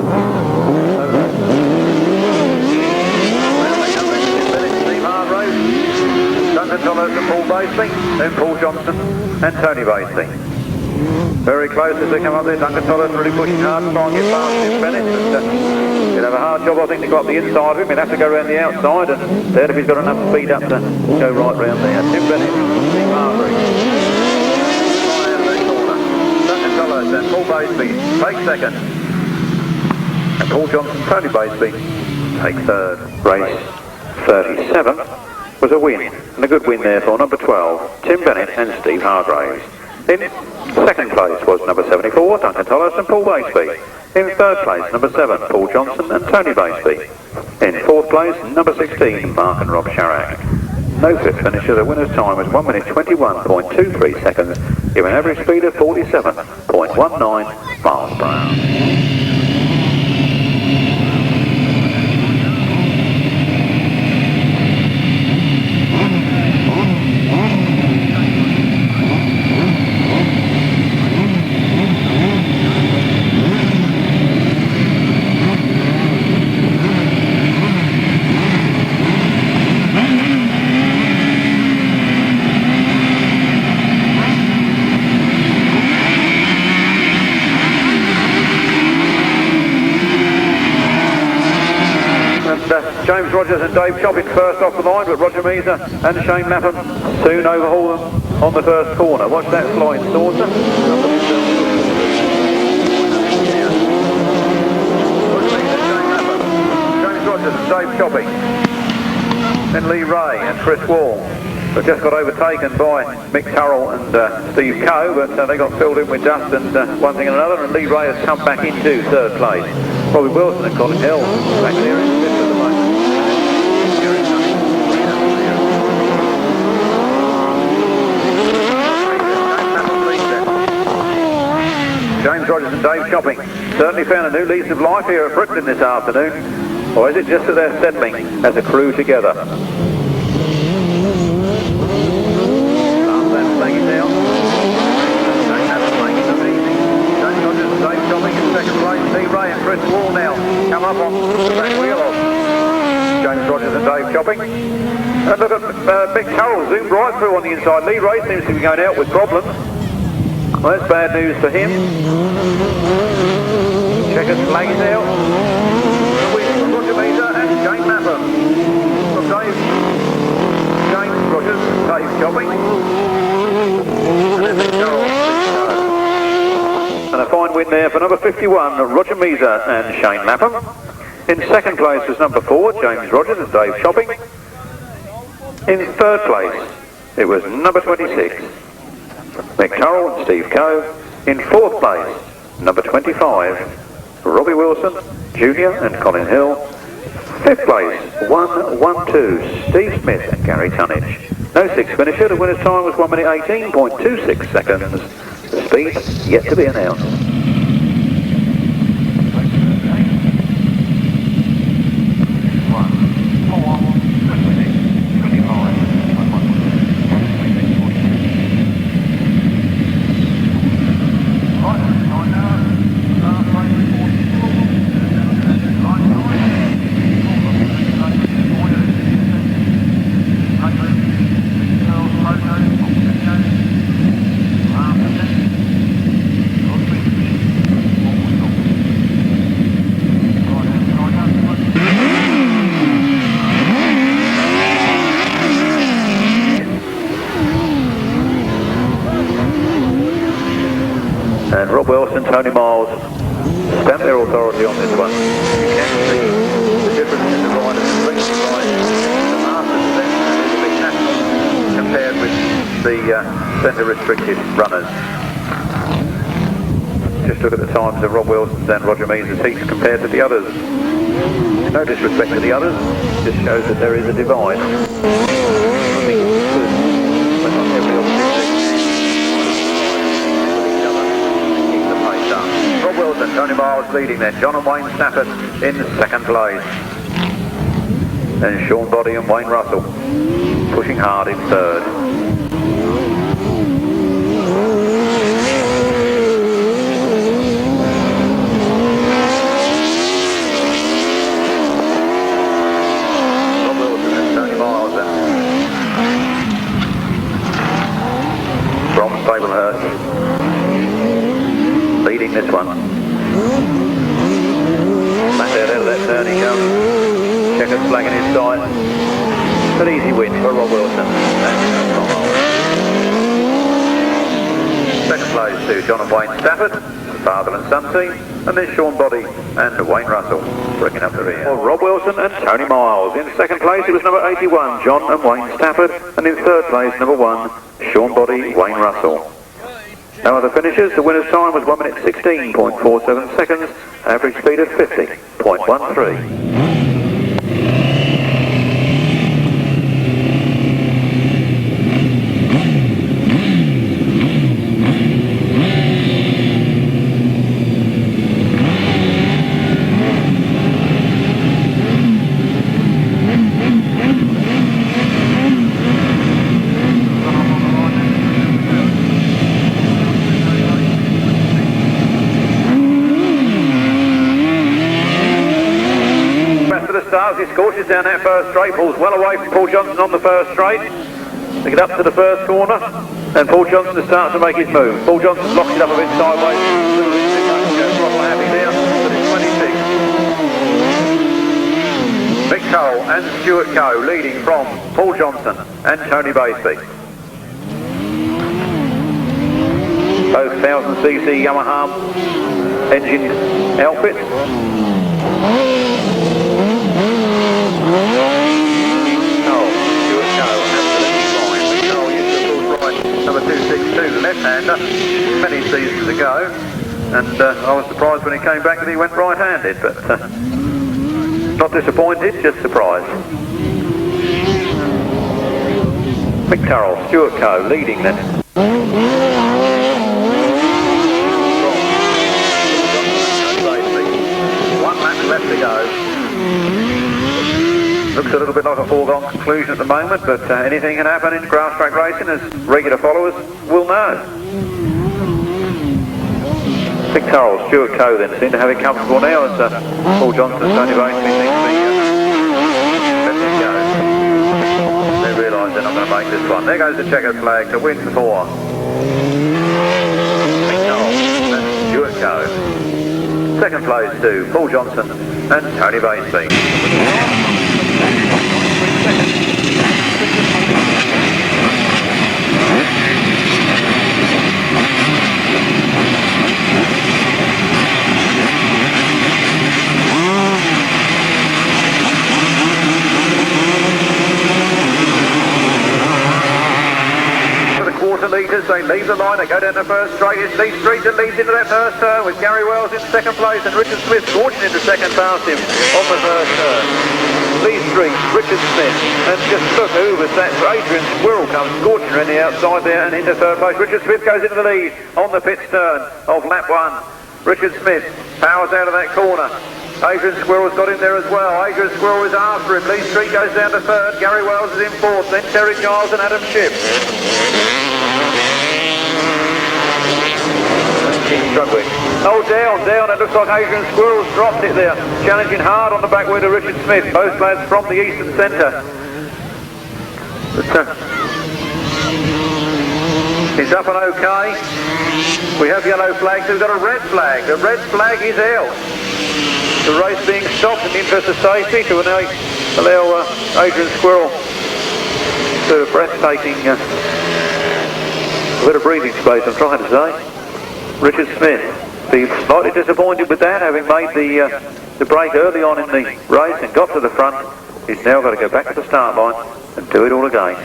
Duncan Tolhurst and Paul Baseby, then Paul Johnson and Tony Baseby. Very close as they come up there. Duncan Tolhurst really pushing hard to try and get past Tim Bennett. He'll have a hard job, I think, to go up the inside of him. He'll have to go around the outside, and then if he's got enough speed up to go right round there. Tim Bennett, Steve Syrett. And Paul Baseby takes second, and Paul Johnson, Tony Baseby take third. Race 37 was a win, and a good win there for number 12, Tim Bennett and Steve Hargraves. In second place was number 74, Duncan Tolhurst and Paul Baseby. In third place, number 7, Paul Johnson and Tony Baseby. In fourth place, number 16, Mark and Rob Sharrack. No fifth finisher. The winner's time was 1 minute 21.23 seconds, giving an average speed of 47.19 miles per hour. James Rogers and Dave Chopping first off the line, but Roger Mears and Shane Lapham soon overhaul them on the first corner. Watch that flying saucer. James Rogers and Dave Chopping. Then Lee Ray and Chris Wall. They've just got overtaken by Mick Turrell and Steve Coe, but they got filled in with dust and one thing and another, and Lee Ray has come back into third place. Robbie Wilson and Colin Hill back there in fifth at the moment. James Rogers and Dave Chopping certainly found a new lease of life here at Frittenden this afternoon, or is it just that they're settling as a crew together? Ray and Chris Wall now come up on the back wheel of James Rogers and Dave Chopping. And look at Mick Turrell zoomed right through on the inside. Lee Ray seems to be going out with problems. Well, that's bad news for him. Checkers flags out. Roger Mears and Shane Lapham. From Dave, James Rogers, Dave Chopping. And then Mick Turrell. And a fine win there for number 51, Roger Mears and Shane Lapham. In second place was number 4, James Rogers and Dave Chopping. In third place, it was number 26, Mick Turrell and Steve Coe. In fourth place, number 25, Robbie Wilson Jr. and Colin Hill. Fifth place, 1-1-2, Steve Smith and Gary Tunnage. No sixth finisher. The winner's time was 1 minute 18.26 seconds. The speed yet to be announced. Wilson, Tony Miles stamp their authority on this one. You can see the difference in the riders and racing riders. The Masters event is a bit national compared with the centre restricted runners. Just look at the times of Rob Wilson's and Roger Mears' heats compared to the others. No disrespect to the others, just shows that there is a divide. I think it's good, but not every opportunity. Keep the pace up. Rob Wilson, Tony Miles leading there. John and Wayne Stafford in second place. Then Sean Body and Wayne Russell pushing hard in third. Stablehurst leading this one. Back out of that turn he comes. Checkers flag in his side. An easy win for Rob Wilson. Second place to John and Wayne Stafford, father and son team, and then Sean Body and Wayne Russell breaking up the rear. Well, Rob Wilson and Tony Miles. In second place it was number 81, John and Wayne Stafford, and in third place number 1, Sean Body, Wayne Russell. No other finishers. The winner's time was 1 minute 16.47 seconds, average speed of 50.13. He scorches down that first straight, pulls well away from Paul Johnson on the first straight. They get up to the first corner, and Paul Johnson starts to make his move. Paul Johnson locks it up a bit sideways. Little bit throttle happy there, but it's 26. Mick Cole and Stuart Coe leading from Paul Johnson and Tony Baseby. Both 1000cc Yamaha engine outfit. Number 262, left-hander, many seasons ago, and I was surprised when he came back that he went right-handed, but not disappointed, just surprised. Mick Turrell, Stuart Coe leading then. One lap left to go. Looks a little bit like a foregone conclusion at the moment, but anything can happen in grass track racing, as regular followers will know. Mick Turrell, Stuart Coe then seem to have it comfortable now, as Paul Johnson and Tony Baseby seem to be letting it go. They realise they're not going to make this one. There goes the checkered flag to win for Mick Turrell and Stuart Coe. Second place to Paul Johnson and Tony Baseby. Litres, they leave the line, they go down the first straight. It's Lee Street that leads into that first turn, with Gary Wells in second place and Richard Smith scorching into second past him on the first turn. Lee Street, Richard Smith, and just look who was that. Adrian Squirrel comes scorching around the outside there and into third place. Richard Smith goes into the lead on the pits turn of lap 1. Richard Smith powers out of that corner. Adrian Squirrel's got in there as well. Adrian Squirrel is after him. Lee Street goes down to third. Gary Wells is in fourth. Then Terry Giles and Adam Shipp. Strudwick. Oh, down. It looks like Adrian Squirrel's dropped it there. Challenging hard on the back wheel to Richard Smith. Both lads from the eastern centre. He's up and okay. We have yellow flags. We've got a red flag. The red flag is out. The race being stopped in the interest of safety to allow Adrian Squirrel to breathtaking a bit of breathing space, I'm trying to say. Richard Smith. Be slightly disappointed with that, having made the break early on in the race and got to the front. He's now got to go back to the start line and do it all again.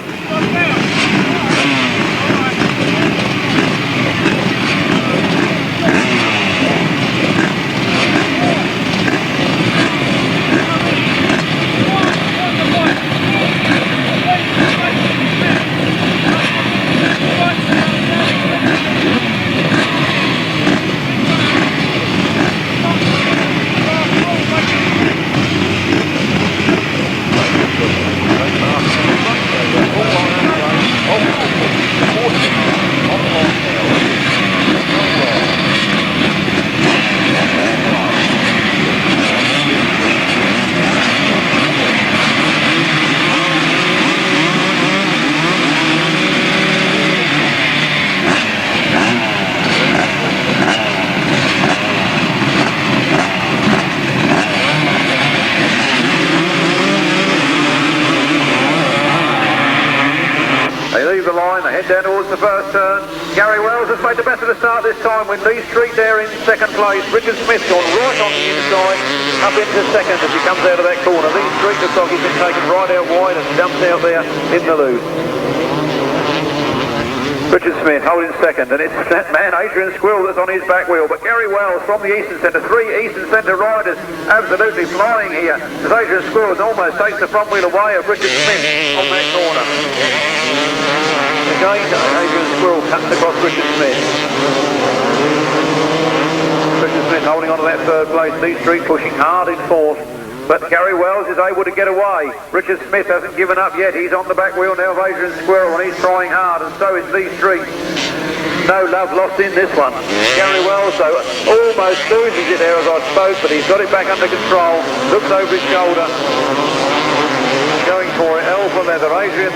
Down towards the first turn. Gary Wells has made the best of the start this time with Lee Street there in second place. Richard Smith gone right on the inside, up into second as he comes out of that corner. Lee Street looks like he's been taken right out wide and dumped out there in the loose. Richard Smith holding second, and it's that man Adrian Squirrel that's on his back wheel. But Gary Wells from the Eastern Centre, 3 Eastern Centre riders absolutely flying here as Adrian Squirrel almost takes the front wheel away of Richard Smith on that corner. Again, Adrian Squirrel cuts across Richard Smith. Richard Smith holding on to that third place. Lee Street pushing hard in fourth. But Gary Wells is able to get away. Richard Smith hasn't given up yet. He's on the back wheel now of Adrian Squirrel, and he's trying hard, and so is Lee Street. No love lost in this one. Gary Wells, though, almost loses it there as I spoke, but he's got it back under control. Looks over his shoulder. Going for it, L for leather. Adrian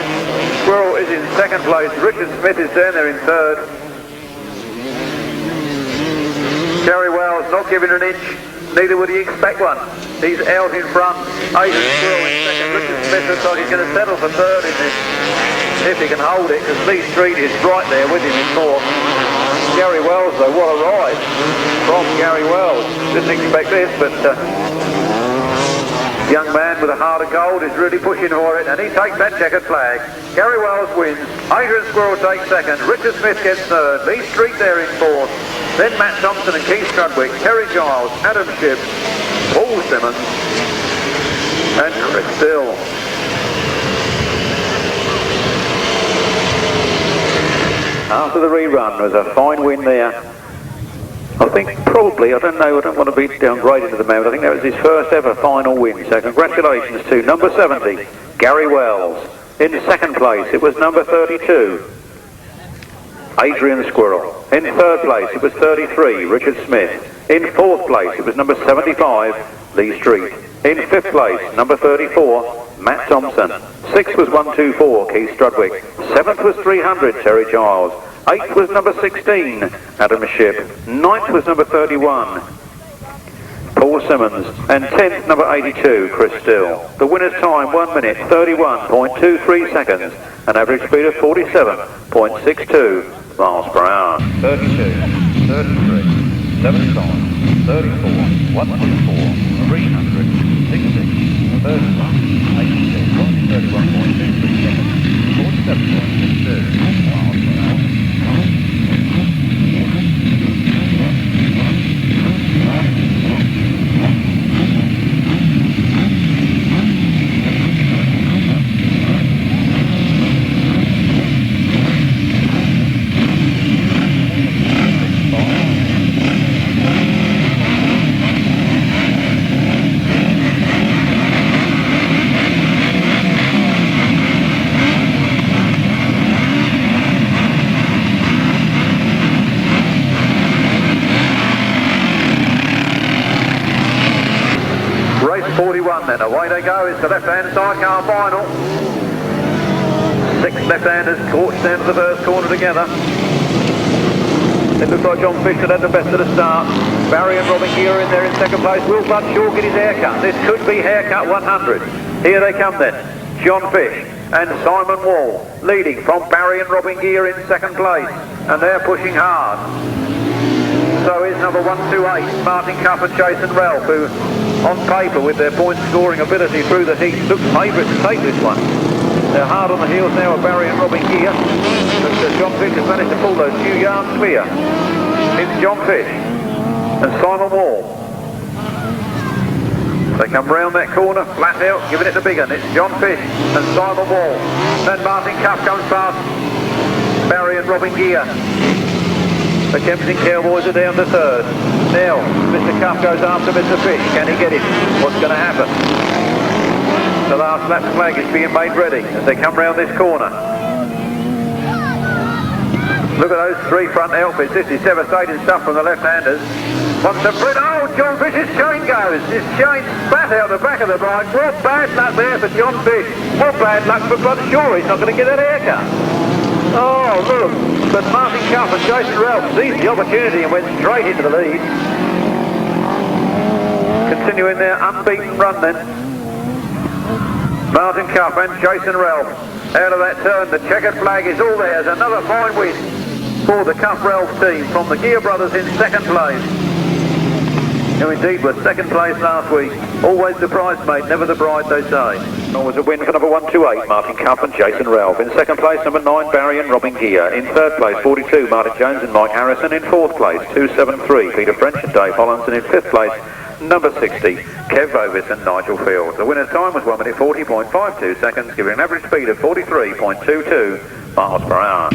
Squirrel is in second place. Richard Smith is down there in third. Gary Wells not giving an inch. Neither would he expect one. He's out in front. Adrian Squirrel in second. Richard Smith looks like he's going to settle for third in this, if he can hold it, because Lee Street is right there with him in fourth. Gary Wells, though, what a ride from Gary Wells. Didn't expect this, but young man with a heart of gold is really pushing for it, and he takes that checkered flag. Gary Wells wins. Adrian Squirrel takes second. Richard Smith gets third. Lee Street there in fourth. Then Matt Thompson and Keith Strudwick, Terry Giles, Adam Shipp, Paul Simmons, and Chris Tritton. After the rerun, there was a fine win there. I think probably, I don't know, I don't want to be downgraded to the man, but I think that was his first ever final win. So congratulations to number 70, Gary Wells. In second place, it was number 32, Adrian Squirrel. In third place, it was 33, Richard Smith. In fourth place, it was number 75, Lee Street. In fifth place, number 34, Matt Thompson. Sixth was 124, Keith Strudwick. Seventh was 300, Terry Giles. Eighth was number 16, Adam Shipp. Ninth was number 31, Paul Simmons. And 10th, number 82, Chris Tritton. The winner's time, 1 minute, 31.23 seconds. An average speed of 47.62 miles per hour. 32, 33, 75, 34, 124, 300, 60, 31, 86, 31.23 seconds, 47.62 miles per hour. And away they go. It's the left-hand side car final. 6 left-handers torched down to the first corner together. It looks like John Fisher had the best of the start. Barry and Robin Gear in there in second place. Will Budshaw get his haircut? This could be haircut 100. Here they come then. John Fish and Simon Wall leading from Barry and Robin Gear in second place. And they're pushing hard. So is number 128, Martin Cuff and Jason Ralph, who on paper with their point scoring ability through the heat look favourite to take this one. They're hard on the heels now of Barry and Robin Gear, but John Fish has managed to pull those few yards clear. It's John Fish and Simon Wall. They come round that corner, flat out, giving it the big one. It's John Fish and Simon Wall. Then Martin Cuff comes past Barry and Robin Gear. The Kempston Cowboys are down to third. Now, Mr. Cuff goes after Mr. Fish. Can he get him? What's going to happen? The last lap flag is being made ready as they come round this corner. Look at those three front outfits. This is devastating stuff from the left-handers. Wants to Brit. Oh, John Fish's chain goes. His chain spat out the back of the bike. What bad luck there for John Fish. What bad luck for Bud Shaw. He's not going to get that haircut. Oh, look. But Martin Cuff and Jason Ralph seized the opportunity and went straight into the lead. Continuing their unbeaten run then. Martin Cuff and Jason Ralph out of that turn. The checkered flag is all theirs. Another fine win for the Cuff Ralph team from the Gear brothers in second place. Who indeed were second place last week. Always the bridesmaid, never the bride, they say. It was a win for number 128, Martin Cuff and Jason Ralph. In second place, number 9, Barry and Robin Gear. In third place, 42, Martin Jones and Mike Harrison. In fourth place, 273, Peter French and Dave Hollands. And in fifth place, number 60, Kev Ovis and Nigel Field. The winner's time was 1 minute 40.52 seconds, giving an average speed of 43.22 miles per hour.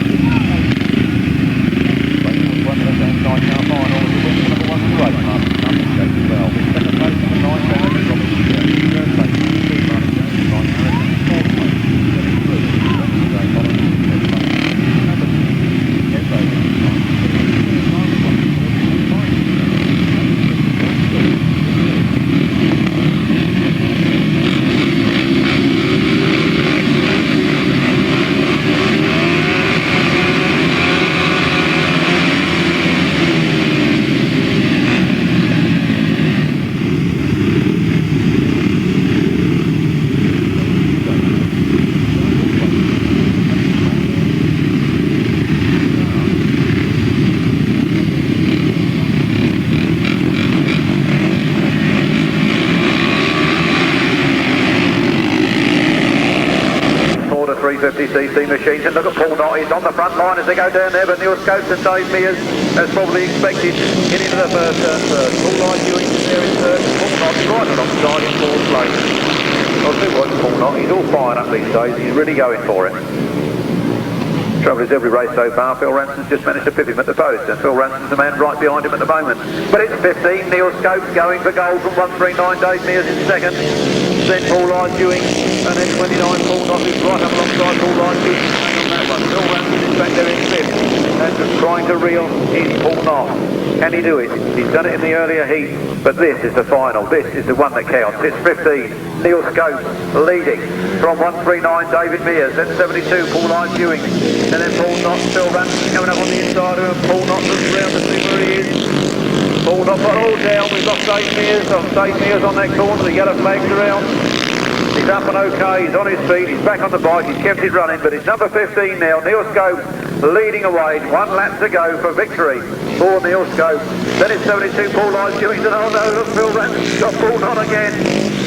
CC machines, and look at Paul Knott, he's on the front line as they go down there, but Neil Scopes and Dave Mears, as probably expected, get into the first turn first. Paul Knott doing there in third, Paul Knott right alongside in fourth place. I'll see what Paul Knott, he's all fired up these days, he's really going for it. Trouble is, every race so far, Phil Ranson's just managed to pip him at the post, and Phil Ranson's the man right behind him at the moment. But it's 15, Neil Scopes going for gold from 139, Dave Mears in second. Then Paul Line Dewing, and then 29 Paul Knott is right up alongside Paul Line Dewing on that one. Phil Ranson is back there in fifth, and trying to reel in Paul Knott. Can he do it? He's done it in the earlier heat, but this is the final. This is the one that counts. It's 15, Neil Scopes leading from 139 David Mears, then 72 Paul Line Dewing, and then Paul Knott, Phil Ranson coming up on the inside of him. Paul Knott looks round to see where he is. Paul Knott got all down, we've got Dave Mears on that corner, the yellow flag's around. He's up and okay, he's on his feet, he's back on the bike, he's kept it running, but it's number 15 now, Neil Scopes leading away, 1 lap to go for victory for Neil Scopes. Then it's 72 Paul Line Dewing, and oh no, look, Phil Ranson's got Paul Knott again.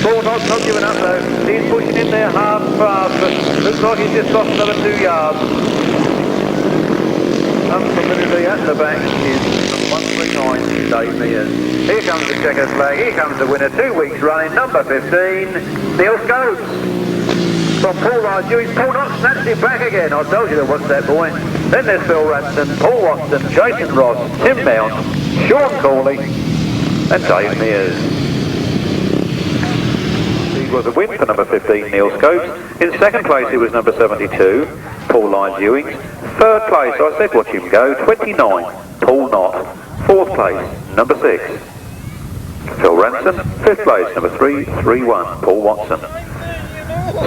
Paul Knott's not giving up though, he's pushing in there hard and fast, but looks like he's just lost another 2 yards. Unfamiliarly at the back is 139 Dave Mears. Here comes the checkered flag, here comes the winner, 2 weeks running, number 15, Neil Scopes. From Paul Line Dewing, Paul Knott snatched it back again, I told you there was that boy. Then there's Phil Ranson, Paul Watson, Jason Ross, Tim Mount, Sean Corley and Dave Mears. He was a win for number 15 Neil Scopes. In second place it was number 72 Paul Line Dewing. Third place, I said watch him go, 29 Paul Knott. Fourth place, number 6 Phil Ranson. Fifth place, number 331 Paul Watson.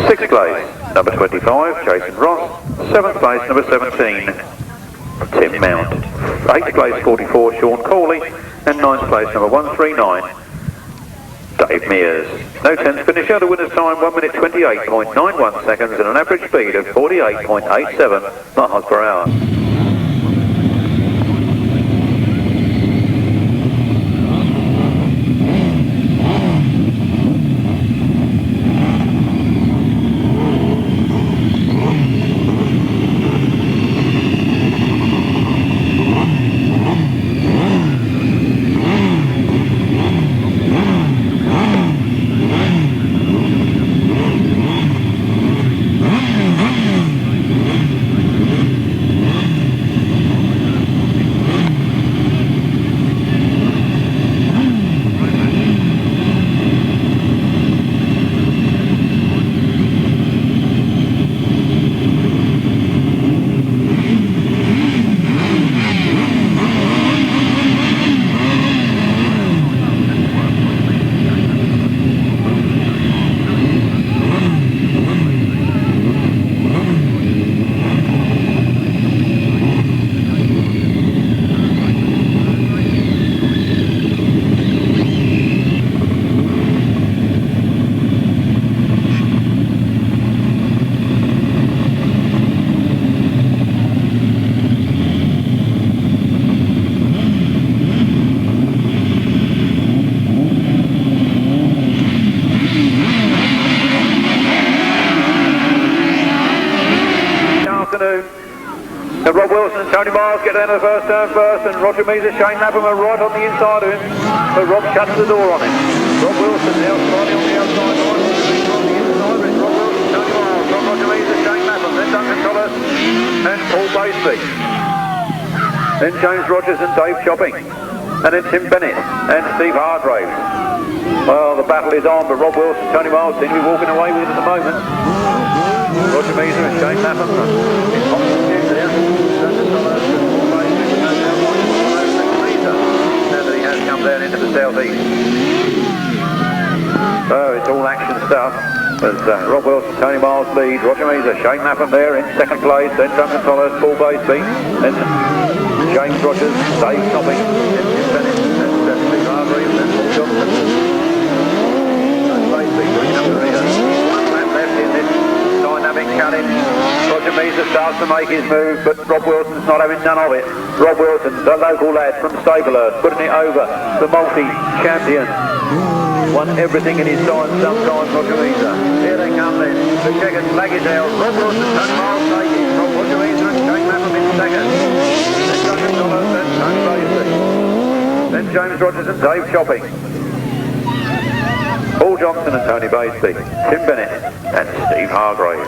Sixth place, number 25 Jason Ross. Seventh place, number 17 Tim Mount. Eighth place, 44 Sean Corley. And ninth place, number 139 Dave Mears. No 10th finisher, the winner's time 1 minute 28.91 seconds and an average speed of 48.87 miles per hour. Tony Miles get down to the first turn first, and Roger Mears and Shane Lapham are right on the inside of him. But Rob shuts the door on him. Rob Wilson now sliding on the outside line. Roger Mears on the inside, but it's Rob Wilson, Tony Miles, Roger Mears and Shane Lapham, then Duncan Collis and Paul Baseby. Then James Rogers and Dave Chopping. And then Tim Bennett and Steve Hargraves. Well, the battle is on, but Rob Wilson, Tony Miles seem to be walking away with it at the moment. Roger Mears and Shane Lapham in constant view there. Now that he has come down into the southeast. So it's all action stuff. As Rob Wilson, Tony Miles lead, Roger Mears, Shane Lapham there in second place, then Duncan Collis, Paul Baseby, then James Rogers, Dave Chopping, then Tim Bennett, and Steve Hargraves, then Paul Johnson. Baseby bringing up the rear. One lap left in this dynamic cut-in. Roger Mears starts to make his move, but Rob Wilson's not having none of it. Rob Wilson, the local lad from Staplehurst, putting it over the multi-champion. Won everything in his time, sometimes Roger Mears. Here they come then. The checkered flag is out. Rob Wilson, Tony Miles taking. Roger Mears and Shane Lapham in second. Then Duncan Collis, then Tony Baseby. Then James Rogers and Dave Chopping. Paul Johnson and Tony Baseby. Tim Bennett and Steve Hargraves.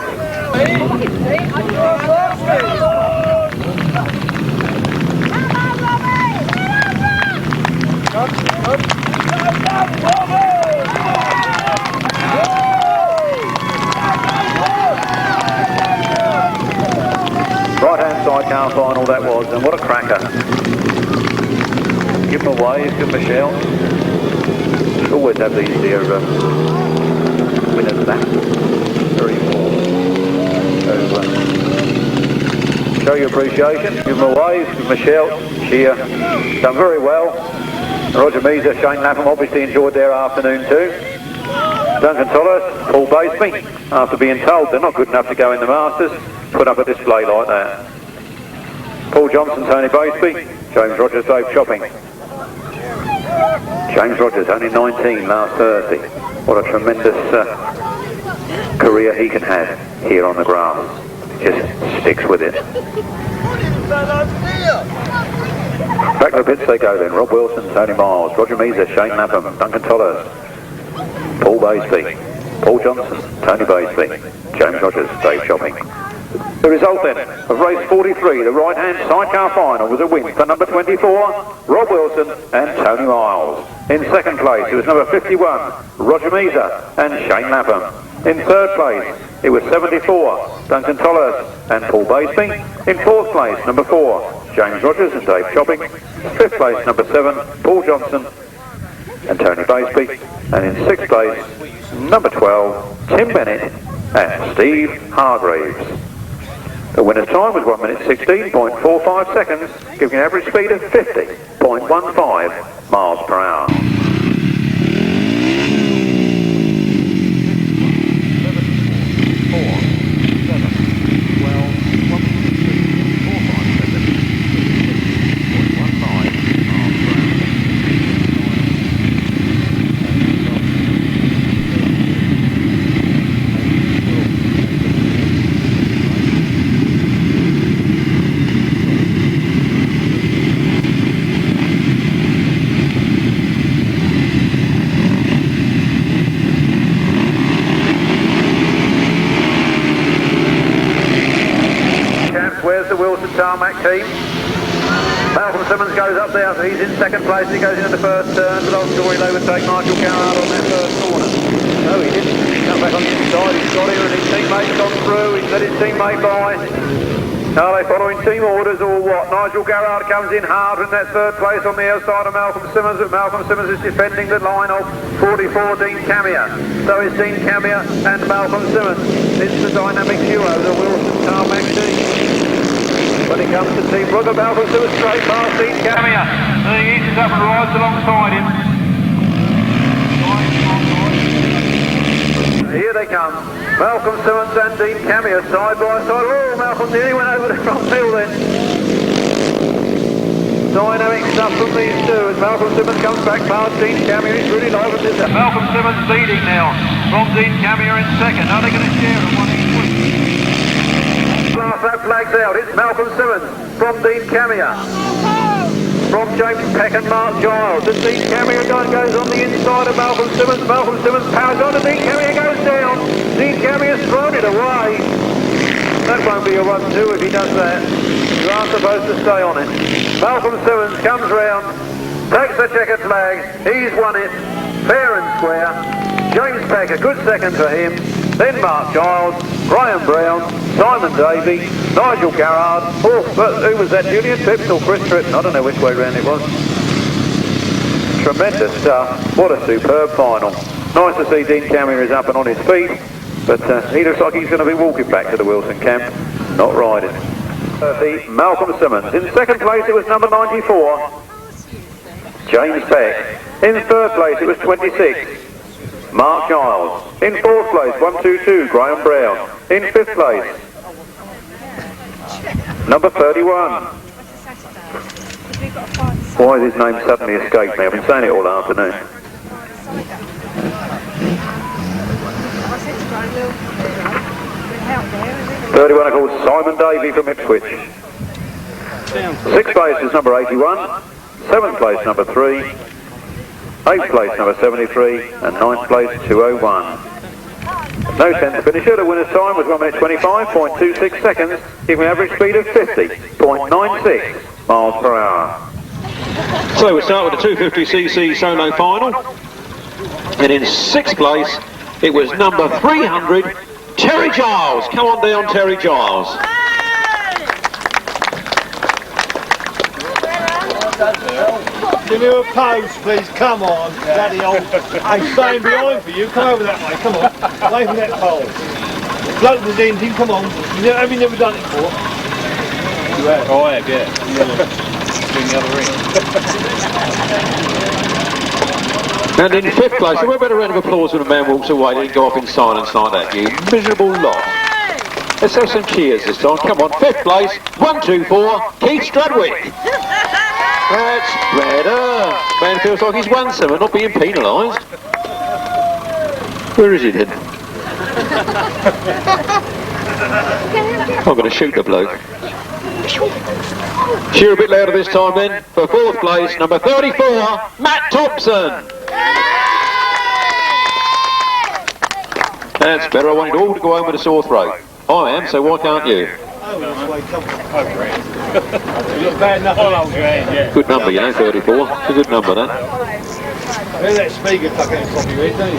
Right-hand side car final that was, and what a cracker. Give him a wave, give him a shout. Always have these here winners that. Very important. So, show your appreciation, give him a wave, give him a shout, cheer. Done very well. Roger Mears, Shane Lapham obviously enjoyed their afternoon too. Duncan Collis, Paul Baseby, after being told they're not good enough to go in the Masters, put up a display like that. Paul Johnson, Tony Baseby, James Rogers, Dave Chopping. James Rogers, only 19 last Thursday. What a tremendous career he can have here on the grass. Just sticks with it. Back to the pits they go then. Rob Wilson, Tony Miles, Roger Mears, Shane Lapham, Duncan Collis, Paul Baseby, Paul Johnson, Tony Baseby, James Rogers, Dave Chopping. The result then of race 43, the right-hand sidecar final, was a win for number 24, Rob Wilson and Tony Miles. In second place, it was number 51, Roger Mears and Shane Lapham. In third place, it was 74, Duncan Collis and Paul Baseby. In fourth place, number 4, James Rogers and Dave Chopping. Fifth place, number 7, Paul Johnson and Tony Baseby. And in sixth place, number 12, Tim Bennett and Steve Hargraves. The winner's time was 1 minute 16.45 seconds, giving an average speed of 50.15 miles per hour. Tarmac team. Malcolm Simmons goes up there, he's in second place, he goes into the first turn, but I'm sure he'll overtake Nigel Garrard on that first corner. No, he didn't. He's come back on the inside, he's got here and his teammate's gone through, he's let his teammate by. Are they following team orders or what? Nigel Garrard comes in hard in that third place on the outside of Malcolm Simmons, but Malcolm Simmons is defending the line of 44 Dean Camier. So is Dean Camier and Malcolm Simmons. It's the dynamic duo, the Wilson Tarmac team. When it comes to Team Brugger, Malcolm Simmons straight past Dean Camier. He eases up and rides alongside him. Here they come. Malcolm Simmons and Dean Camier side by side. Oh, Malcolm nearly went over the front wheel then. Dynamic stuff from these two as Malcolm Simmons comes back past Dean Camier. He's really live with this. Malcolm Simmons leading now from Dean Camier in second. Are they going to share it? last lap flags out. It's Malcolm Simmons from Dean Camier. From James Peck and Mark Giles. And Dean Camier goes on the inside of Malcolm Simmons. Malcolm Simmons powers on and Dean Camier goes down. Dean Camier's thrown it away. That won't be a 1-2 if he does that. You are supposed to stay on it. Malcolm Simmons comes round, takes the checkered flag. He's won it, fair and square. James Peck, a good second for him. Then Mark Giles, Graham Brown, Simon Davey, Nigel Garrard. Oh, but who was that? Julian Phipps or Chris Tritton? I don't know which way round it was. Tremendous stuff. What a superb final. Nice to see Dean Camier is up and on his feet, but he looks like he's going to be walking back to the Wilson camp, not riding. Malcolm Simmons. In second place it was number 94, James Peck. In third place it was 26, Mark Giles. In fourth place, 122, Graham Brown. In fifth place, number 31. Why has his name suddenly escaped me? I've been saying it all afternoon. 31 are called Simon Davey from Ipswich. Sixth place is number 81. Seventh place, number 3. Eighth place, number 73. And ninth place, 201. No 10th finisher. The winner's time was 1 minute 25.26 seconds, giving an average speed of 50.96 miles per hour. So we start with the 250cc solo final. And in sixth place, it was number 300, Terry Giles. Come on down, Terry Giles. Give me a pose, please. Come on, daddy old. I'm staying behind for you. Come over that way. Come on. Away from that pole. Bloke was in. Come on. Have you never done it before? You have. Oh, I have, yeah. In the other ring. And in fifth place, a better round of applause when a man walks away. He didn't go off in silence like that, you miserable lot. Let's have some cheers this time. Come on, fifth place, 124, Keith Strudwick. That's better. Man feels like he's won some and not being penalised. Where is he then? I'm going to shoot the bloke. Cheer a bit louder this time then. For fourth place, number 34, Matt Thompson. That's better. I want you all to go home with a sore throat. I am, so why can't you? Good number, you know, 34. It's a good number, that. There's that speaker fucking in top of your head, don't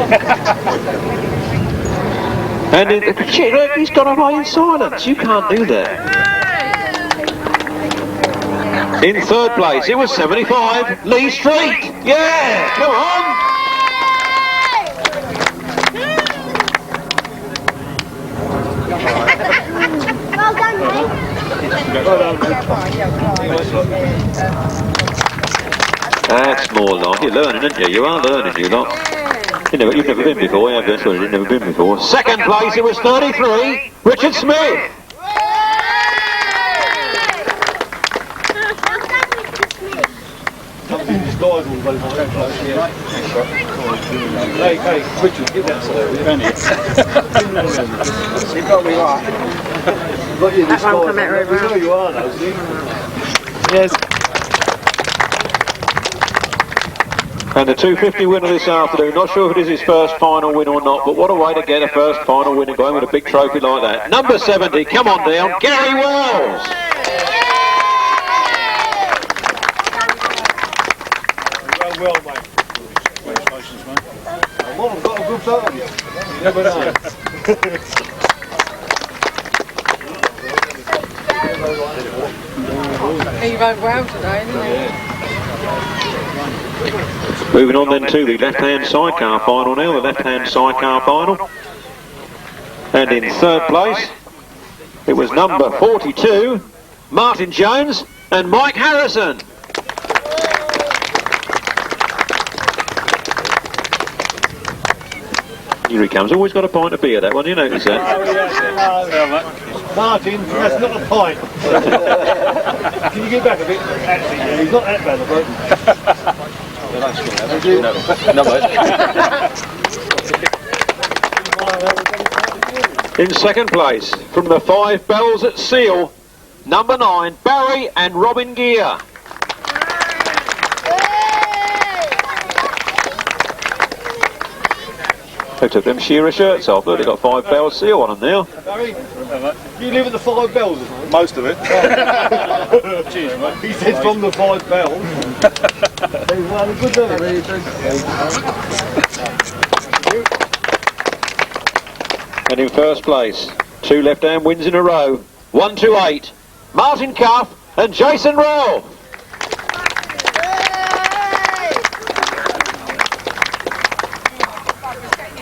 you? And he's gone away in silence. You can't do that. In third place, it was 75, Lee Street. Yeah, come on. Well done, mate. That's more like you're learning, aren't you? You are learning, you lot. You've never been before, have you? Sorry, you've never been before. Second place, it was 33, Richard Smith. Hey, Richard, give that to me. You got me right. That won't come out very well. You know you are, though, see? Yes. And the 250 winner this afternoon, not sure if it is his first final win or not, but what a way to get a first final win and going with a big trophy like that. Number 70, come on down, Gary Wells. Well, mate. Congratulations, mate. Well, I've got a good start on you. You never know. He rode well today, didn't he? Moving on then to the left-hand sidecar final now, the left-hand sidecar final. And in third place, it was number 42, Martin Jones and Mike Harrison. Here he comes, always got a pint of beer, that one, you notice that? Oh, yes. Martin, that's not a pint. Can you get back a bit? Actually, yeah, he's not that bad, the bloke. No, mate. In second place, from the 5 Bells at Seal, number 9, Barry and Robin Gear. They took them shearer shirts off, but they got 5 Bells Seal on them now. Barry, you live at the 5 Bells or something? Most of it. Cheers, mate. He says from the 5 Bells. He's one of the good, And in first place, 2 left-hand wins in a row. 1, 2, 8, Martin Cuff and Jason Ralph.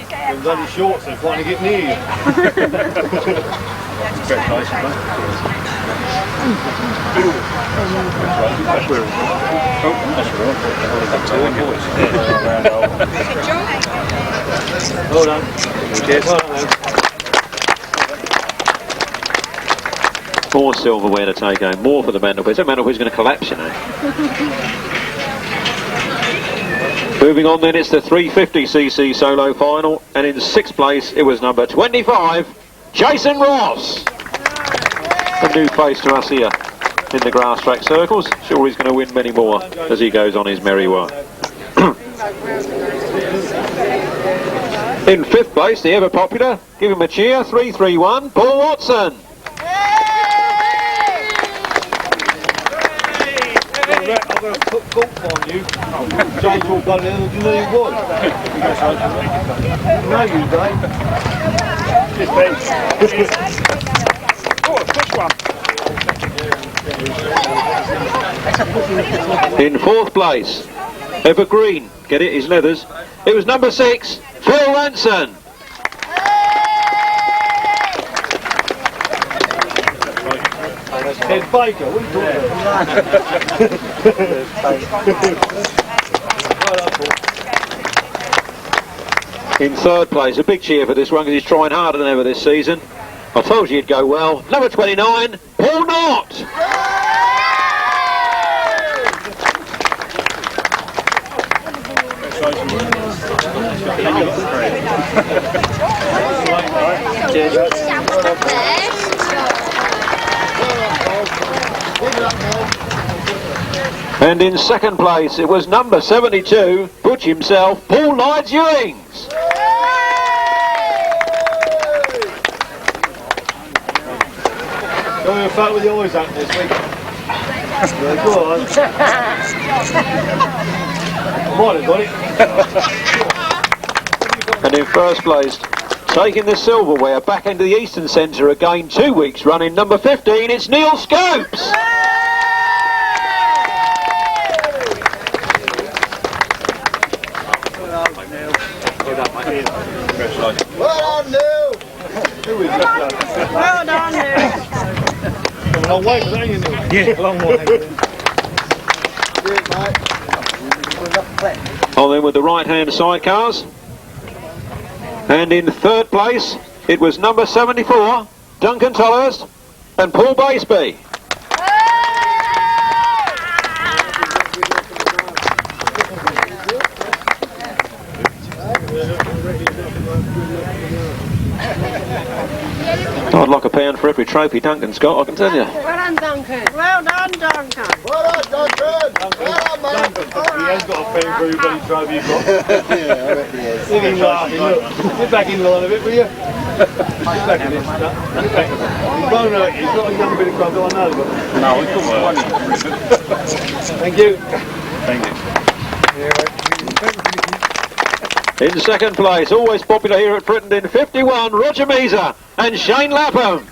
Them bloody shorts are trying to get near you. Congratulations, mate. Well done. Cheers. Well done. More silverware to take home, more for the mantelpiece. That mantelpiece is going to collapse, you know. Moving on then, it's the 350cc solo final, and in 6th place it was number 25, Jason Ross. A new face to us here in the grass track circles. Sure he's going to win many more as he goes on his merry way. In 5th place, the ever popular, give him a cheer, 331, Paul Watson. I'm going to put golf on you. James will go there, do you know you would? No, you don't. Just oh, push one. In 4th place, Evergreen, get it, his leathers. It was number 6, Phil Ranson. Ted Baker, what are you talking about? In 3rd place, a big cheer for this one because he's trying harder than ever this season. I told you he'd go well. Number 29, Paul Knott. And in 2nd place, it was number 72, Butch himself, Paul Lydes Ewings. Going to fight with the eyes out this week. Yeah, go on. Might have got it. And in 1st place, taking the silverware back into the Eastern Centre again 2 weeks running, number 15, it's Neil Scopes. Well done, Neil. Well done, Neil. A long way for that, you know. Yeah, a long way. On then with the right-hand sidecars. And in 3rd place, it was number 74, Duncan Tolhurst and Paul Baseby. I'd like £1 for every trophy Duncan's got, I can tell you. Well done, Duncan. Well done, Duncan. Well done, Duncan. Well done, mate. He has got a pen for everybody trophy you've got. Yeah, I reckon he is. Look at him laughing, look. Get back in line a bit, will you? Get back in this stuff. Get back. He won't hurt you, he's got a young bit of crumb, I know, but... No, he's got one. Thank you. Thank you. In 2nd place, always popular here at Frittenden, 51, Roger Measer and Shane Lapham.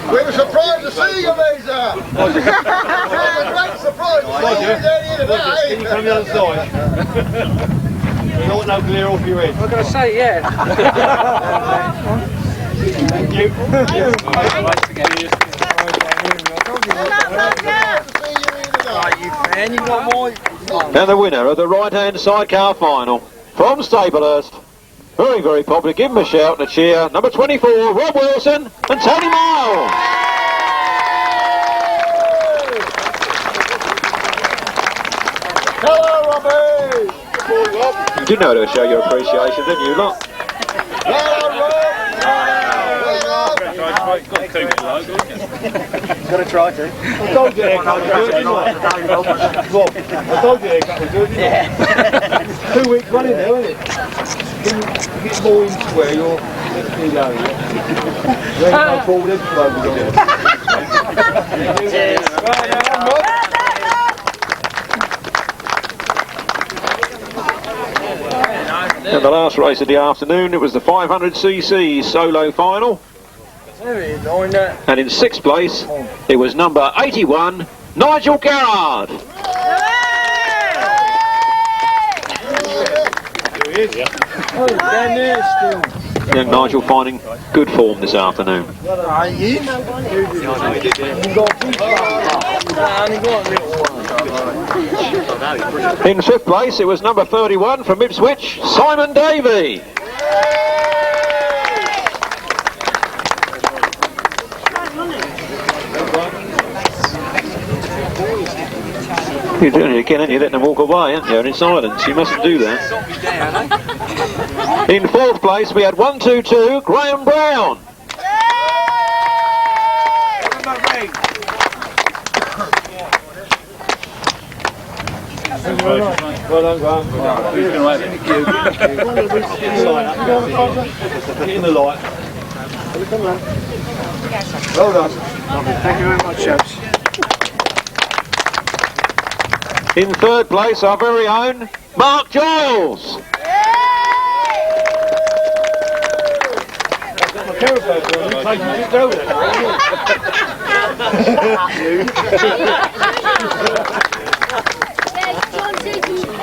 We were surprised to see you, Measer. It was a great surprise to see you down here Can you today. come the other side? You don't want no glare off your head. I'm going to say, yeah. Thank you. And the winner of the right-hand sidecar final from Staplehurst, Very, very popular. Give him a shout and a cheer. Number 24, Rob Wilson and Tony Miles. Hello, Robbie! You did know to show your appreciation, didn't you, lot? Hello, Rob! Gotta try to. I told you haircut was good, didn't I? Rob, I told you haircut was good, didn't I? 2 weeks running now, isn't it? You get more into where you're going, yeah? You ain't no bald head clothes on. Cheers. Right now, Rob. And the last race of the afternoon, it was the 500cc solo final. And in 6th place, it was number 81, Nigel Garrard. Young Nigel finding good form this afternoon. In 5th place, it was number 31 from Ipswich, Simon Davey. You're doing it again, aren't you? Letting them walk away, aren't you? And in silence, you mustn't do that. In 4th place, we had 122, Graham Brown. Well done, Graham. Who's going to have it? Get in the light. Well done. Thank you very much, chaps. In 3rd place, our very own Mark Giles.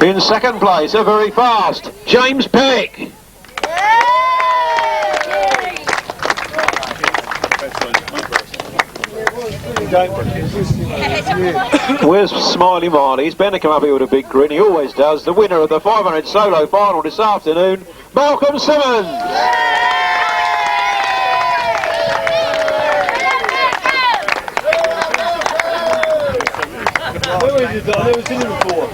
In 2nd place, a very fast James Peck. Where's Smiley Marley? He's bound to come up here with a big grin. He always does. The winner of the 500 solo final this afternoon, Malcolm Simmons. Where is it? I've never seen him before.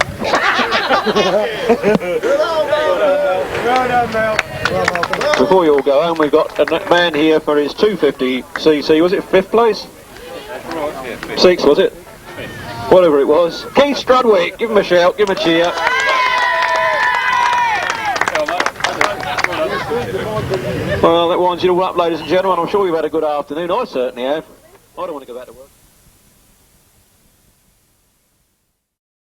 Before you all go home, we've got a man here for his 250cc. Was it 5th place? 6th, was it? Whatever it was. Keith Strudwick, give him a shout, give him a cheer. Well, that winds it all up, ladies and gentlemen. I'm sure you've had a good afternoon. I certainly have. I don't want to go back to work.